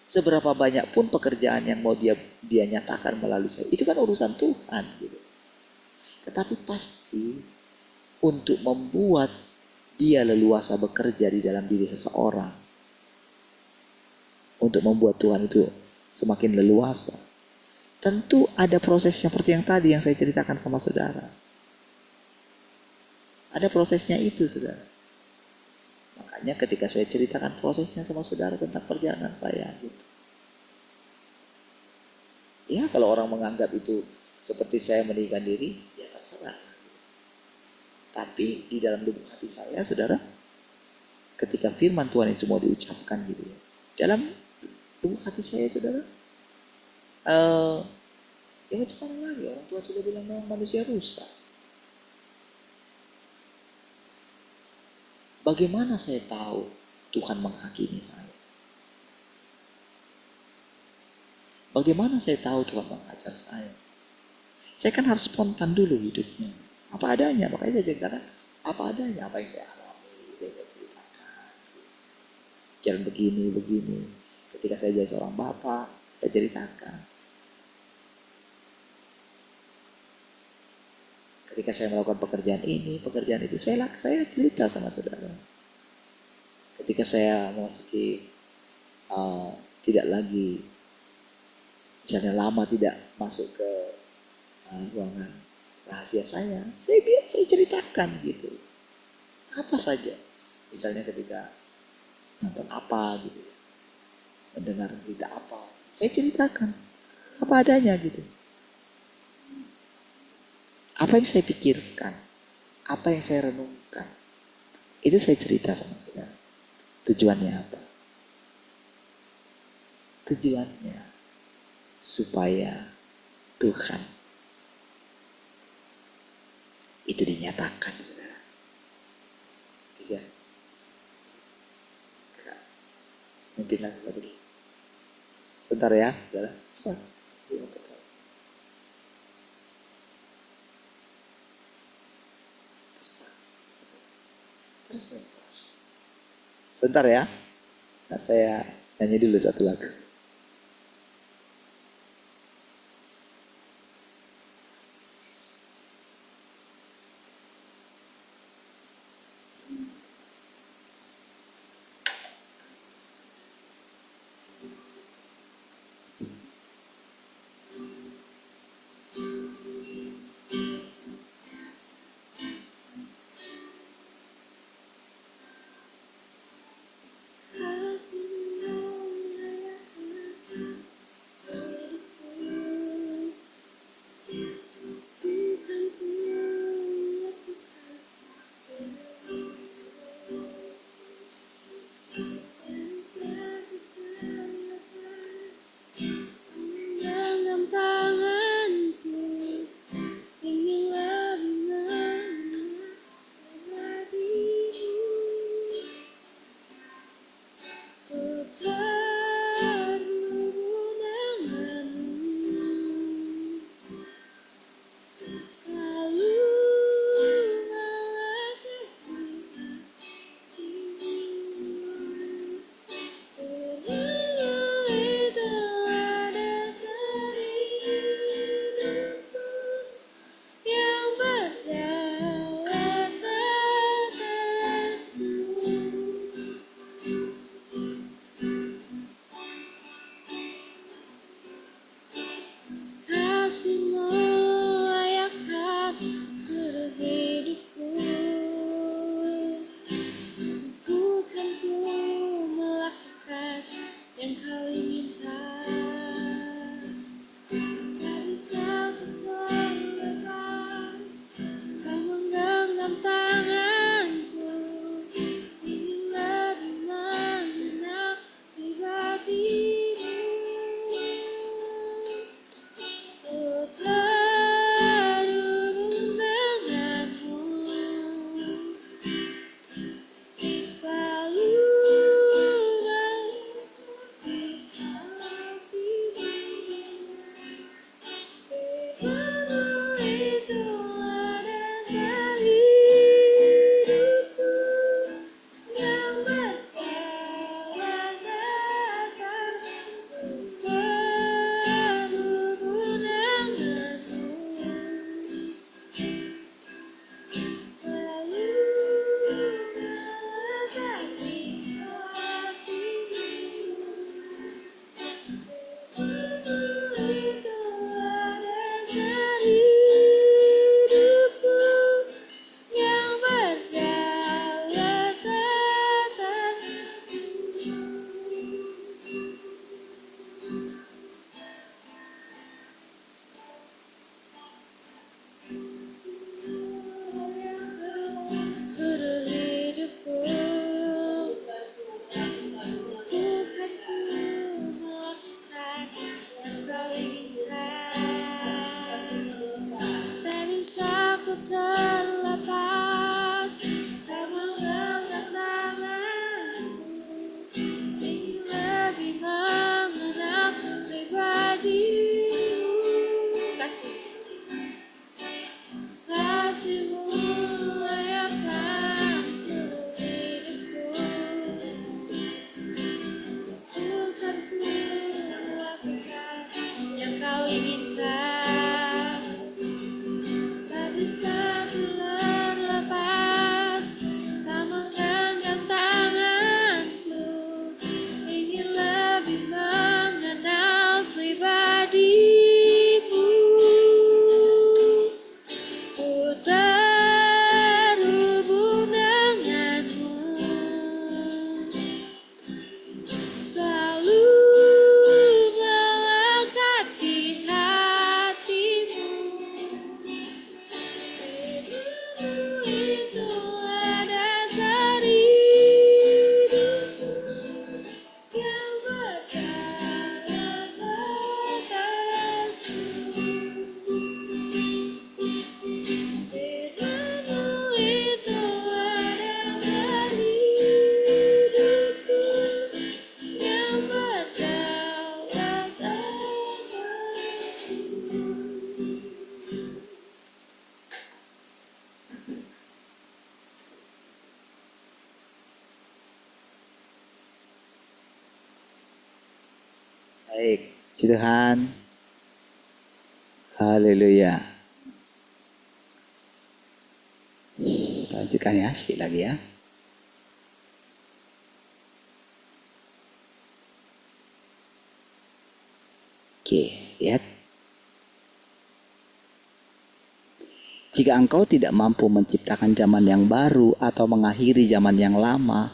Seberapa banyak pun pekerjaan yang mau dia nyatakan melalui saya, itu kan urusan Tuhan gitu. Tetapi pasti untuk membuat dia leluasa bekerja di dalam diri seseorang, untuk membuat Tuhan itu semakin leluasa, tentu ada proses seperti yang tadi yang saya ceritakan sama saudara. Ada prosesnya itu saudara. Makanya ketika saya ceritakan prosesnya sama saudara tentang perjalanan saya gitu. Ya kalau orang menganggap itu seperti saya meninggikan diri, ya terserah. Tapi di dalam lubuk hati saya, saudara, ketika firman Tuhan itu semua diucapkan gitu ya, dalam lubuk hati saya, saudara, ya macam mana lagi, orang tua sudah bilang manusia rusak. Bagaimana saya tahu Tuhan menghakimi saya? Bagaimana saya tahu Tuhan mengajar saya? Saya kan harus spontan dulu hidupnya. Apa adanya, makanya saya ceritakan apa adanya, apa yang saya alami, saya ceritakan. Jalan begini. Ketika saya jadi seorang bapak, saya ceritakan. Ketika saya melakukan pekerjaan ini, pekerjaan itu, saya cerita sama saudara. Ketika saya memasuki tidak lagi, misalnya lama tidak masuk ke ruangan rahasia saya ceritakan gitu. Apa saja. Misalnya ketika nonton apa gitu, mendengar berita apa, saya ceritakan apa adanya gitu. Apa yang saya pikirkan, apa yang saya renungkan, itu saya cerita sama saudara. Tujuannya apa? Tujuannya supaya Tuhan itu dinyatakan, saudara. Bisa? Kakak, mimpin lagi satu dulu. Sebentar ya, saudara. Cepat. Sebentar ya. Nah, saya nyanyi dulu satu lagu. Baik, puji Tuhan. Haleluya. Lanjutkan ya, sekali lagi ya. Oke, lihat. Jika engkau tidak mampu menciptakan zaman yang baru atau mengakhiri zaman yang lama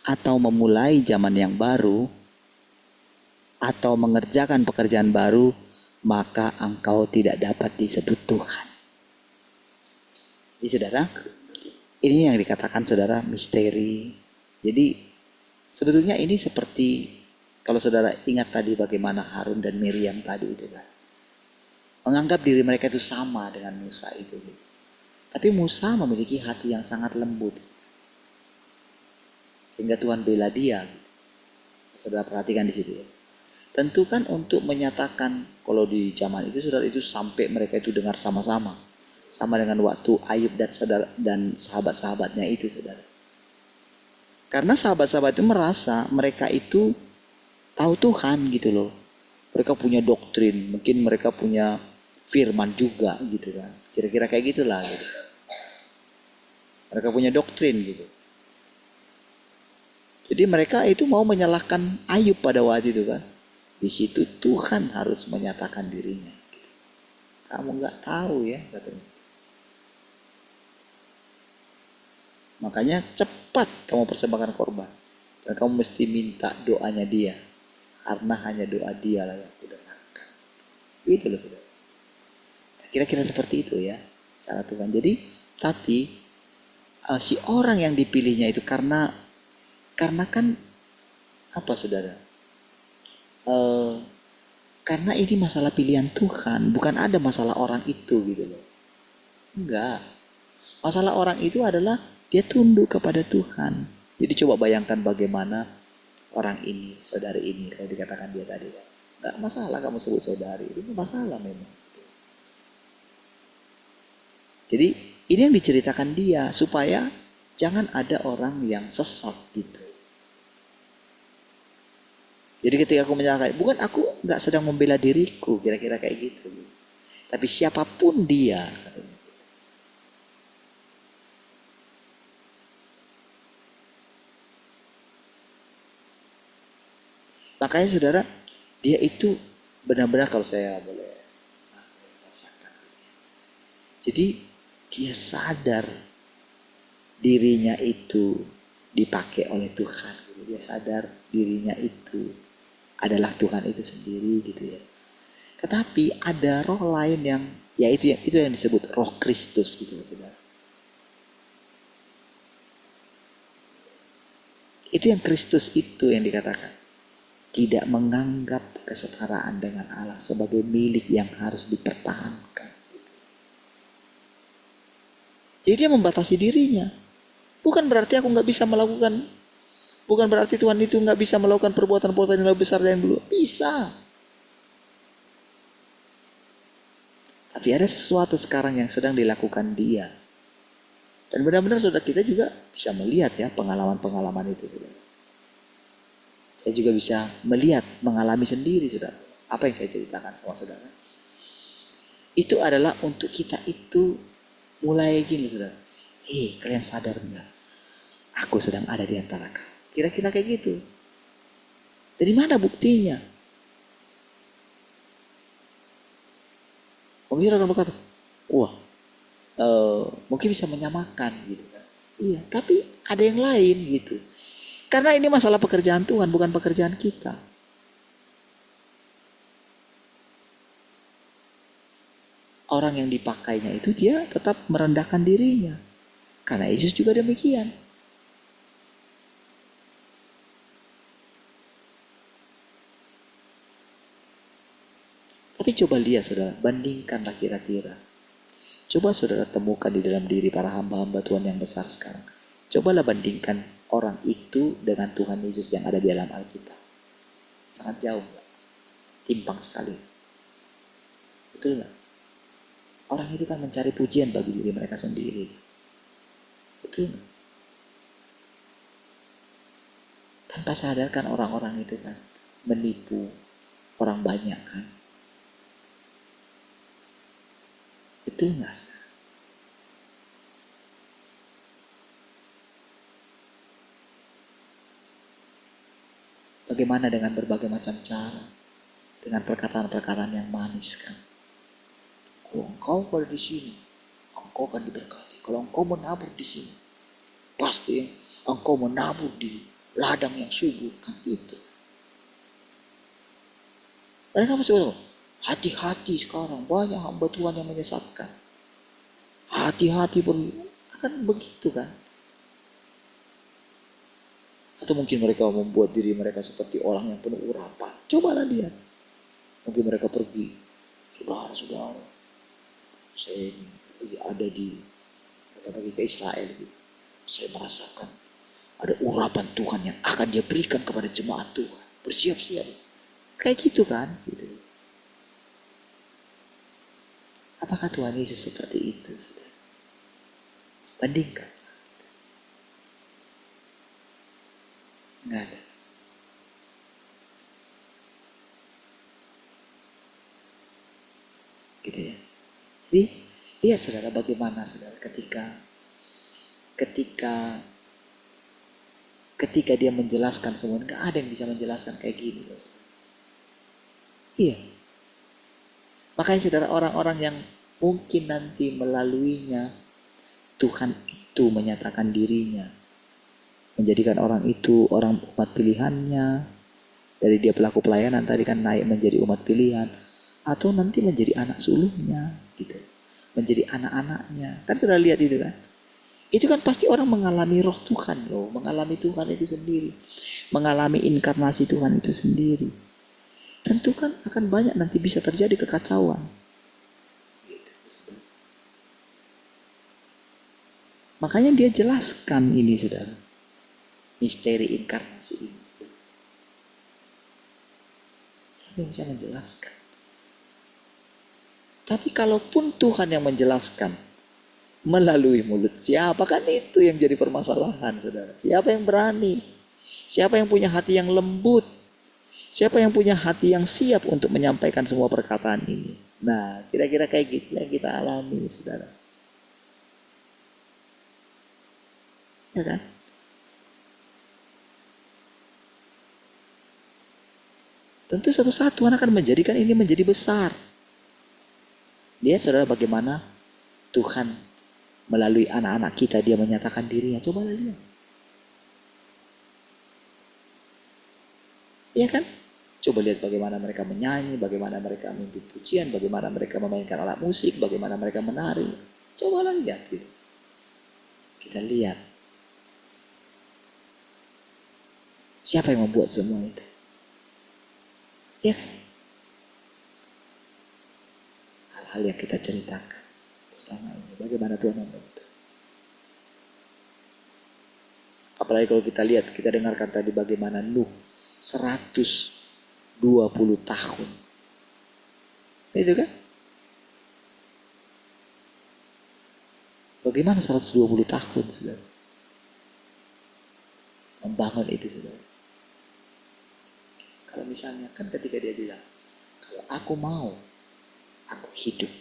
atau memulai zaman yang baru atau mengerjakan pekerjaan baru, maka engkau tidak dapat disebut Tuhan. Jadi saudara, ini yang dikatakan saudara misteri. Jadi sebetulnya ini seperti kalau saudara ingat tadi bagaimana Harun dan Miriam tadi itu kan. Menganggap diri mereka itu sama dengan Musa itu. Gitu. Tapi Musa memiliki hati yang sangat lembut. Sehingga Tuhan bela dia. Gitu. Saudara perhatikan di situ ya. Tentu kan untuk menyatakan kalau di zaman itu saudara itu sampai mereka itu dengar sama-sama. Sama dengan waktu Ayub dan saudara dan sahabat-sahabatnya itu saudara. Karena sahabat-sahabat itu merasa mereka itu tahu Tuhan gitu loh. Mereka punya doktrin, mungkin mereka punya firman juga gitu kan. Kira-kira kayak gitulah gitu. Mereka punya doktrin gitu. Jadi mereka itu mau menyalahkan Ayub pada waktu itu kan. Di situ Tuhan harus menyatakan dirinya. Kamu nggak tahu ya katanya. Makanya cepat kamu persembahkan korban. Dan kamu mesti minta doanya dia. Karena hanya doa dia lah yang kudengarkan. Itu loh saudara. Kira-kira seperti itu ya cara Tuhan. Jadi tapi si orang yang dipilihnya itu karena kan apa saudara? Karena ini masalah pilihan Tuhan, bukan ada masalah orang itu gitu loh. Enggak. Masalah orang itu adalah dia tunduk kepada Tuhan. Jadi coba bayangkan bagaimana orang ini, saudari ini, kalau dikatakan dia tadi kan. Enggak masalah kamu sebut saudari, itu masalah memang. Jadi ini yang diceritakan dia supaya jangan ada orang yang sesat gitu. Jadi ketika aku menyalahkan, bukan aku nggak sedang membela diriku, kira-kira kayak gitu. Tapi siapapun dia, katanya. Makanya saudara, dia itu benar-benar kalau saya boleh rasakan. Jadi dia sadar dirinya itu dipakai oleh Tuhan. Dia sadar dirinya itu adalah Tuhan itu sendiri gitu ya. Tetapi ada roh lain yang ya itu yang disebut roh Kristus gitu saudara. Itu yang Kristus itu yang dikatakan tidak menganggap kesetaraan dengan Allah sebagai milik yang harus dipertahankan. Jadi dia membatasi dirinya. Bukan berarti aku nggak bisa melakukan, bukan berarti Tuhan itu nggak bisa melakukan perbuatan-perbuatan yang lebih besar dari yang dulu. Bisa. Tapi ada sesuatu sekarang yang sedang dilakukan dia. Dan benar-benar saudara kita juga bisa melihat ya pengalaman-pengalaman itu saudara. Saya juga bisa melihat, mengalami sendiri saudara. Apa yang saya ceritakan sama saudara. Itu adalah untuk kita itu mulai gini saudara. Kalian sadar enggak? Aku sedang ada di antara kalian. Kira-kira kayak gitu. Dari mana buktinya? Mungkin orang berkata, wah, mungkin bisa menyamakan gitu kan. Iya, tapi ada yang lain gitu. Karena ini masalah pekerjaan Tuhan, bukan pekerjaan kita. Orang yang dipakainya itu dia tetap merendahkan dirinya. Karena Yesus juga demikian. Tapi coba lihat saudara, bandingkanlah kira-kira. Coba saudara temukan di dalam diri para hamba-hamba Tuhan yang besar sekarang. Cobalah bandingkan orang itu dengan Tuhan Yesus yang ada di dalam Alkitab. Sangat jauh, timpang sekali. Betul nggak? Orang itu kan mencari pujian bagi diri mereka sendiri. Betul nggak? Tanpa sadarkan orang-orang itu kan menipu, orang banyak kan. Betul nggak? Bagaimana dengan berbagai macam cara, dengan perkataan-perkataan yang manis kan? Kalau engkau berada di sini, engkau akan diberkati. Kalau engkau menabur di sini, pasti engkau menabur di ladang yang subur kan itu. Mereka masih tahu, hati-hati sekarang banyak hamba Tuhan yang menyesatkan. Hati-hati kan begitu kan? Atau mungkin mereka membuat diri mereka seperti orang yang penuh urapan. Cobalah lihat. Mungkin mereka pergi, saudara-saudara, saya ada di, mereka pergi ke Israel gitu. Saya merasakan ada urapan Tuhan yang akan dia berikan kepada jemaat Tuhan. Bersiap-siap. Kayak gitu kan? Gitu. Apakah Tuhan Yesus seperti itu? Saudara? Bandingkan. Enggak ada. Gitu ya. Jadi lihat saudara bagaimana saudara ketika dia menjelaskan semua, enggak ada yang bisa menjelaskan kayak gini. Iya. Makanya saudara orang-orang yang mungkin nanti melaluinya Tuhan itu menyatakan dirinya, menjadikan orang itu orang umat pilihannya, dari dia pelaku pelayanan tadi kan naik menjadi umat pilihan, atau nanti menjadi anak sulungnya gitu, menjadi anak-anaknya. Kan sudah lihat itu kan, itu kan pasti orang mengalami roh Tuhan loh, mengalami Tuhan itu sendiri, mengalami inkarnasi Tuhan itu sendiri. Tentu kan akan banyak nanti bisa terjadi kekacauan. Makanya dia jelaskan ini saudara, misteri inkarnasi ini. Siapa yang bisa menjelaskan? Tapi kalaupun Tuhan yang menjelaskan melalui mulut siapa, kan itu yang jadi permasalahan saudara. Siapa yang berani? Siapa yang punya hati yang lembut? Siapa yang punya hati yang siap untuk menyampaikan semua perkataan ini? Nah, kira-kira kayak gitu yang kita alami saudara. Ya kan? Tentu satu-satu Tuhan akan menjadikan ini menjadi besar. Lihat saudara bagaimana Tuhan melalui anak-anak kita dia menyatakan dirinya. Coba lihat. Iya kan? Coba lihat bagaimana mereka menyanyi, bagaimana mereka memimpin pujian, bagaimana mereka memainkan alat musik, bagaimana mereka menari. Coba lihat gitu. Kita lihat. Siapa yang membuat semua itu? Ya kan? Hal-hal yang kita ceritakan selama ini. Bagaimana Tuhan membantu. Apalagi kalau kita lihat, kita dengarkan tadi bagaimana Nuh 120 tahun. Itu kan? Bagaimana 120 tahun saudara? Membangun itu saudara. Kalau misalnya kan ketika dia bilang, kalau aku mau, aku hidup,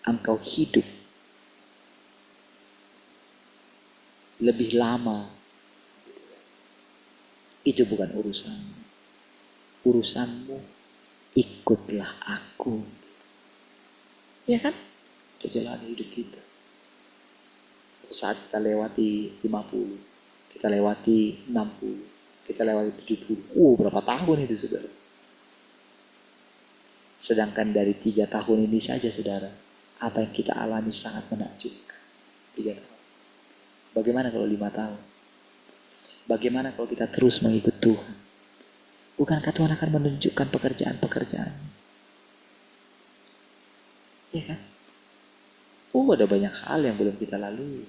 engkau hidup lebih lama, itu bukan urusanmu. Urusanmu ikutlah aku. Ya kan? Itu jalan hidup kita. Saat kita lewati 50, kita lewati 60, kita lewati 70. Berapa tahun itu saudara? Sedangkan dari 3 tahun ini saja saudara, apa yang kita alami sangat menakjubkan. 3 tahun. Bagaimana kalau 5 tahun? Bagaimana kalau kita terus mengikut Tuhan? Bukankah Tuhan akan menunjukkan pekerjaan-pekerjaan? Ya kan? Ada banyak hal yang belum kita lalui.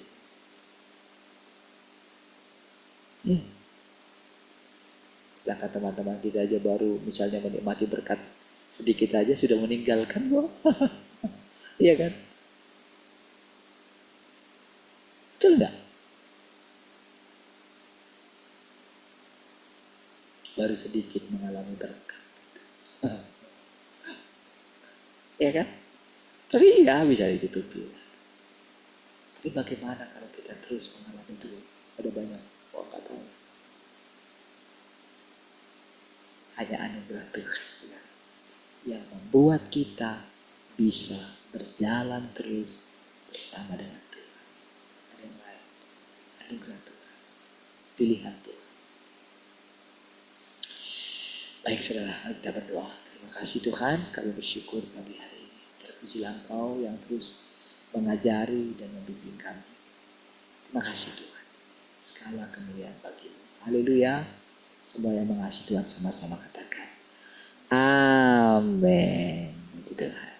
Sedangkan teman-teman kita aja baru misalnya menikmati berkat sedikit aja sudah meninggalkan kok. Iya kan? Betul enggak? Baru sedikit mengalami berkat. Ya kan? Tapi ya bisa ditutupi. Tapi bagaimana kalau kita terus mengalami itu? Ada banyak orang kata hanya anugerah Tuhan sekarang yang membuat kita bisa berjalan terus bersama dengan Tuhan. Ada yang lain, anugerah Tuhan, pilihan Tuhan. Baik saudara, kita berdoa. Terima kasih Tuhan, kami bersyukur pagi hari ini. Terpujilah Engkau yang terus mengajari dan membimbing kami. Terima kasih Tuhan. Segala kemuliaan bagimu. Haleluya. Semua yang mengasihi Tuhan sama-sama katakan. Amin. Tuhan.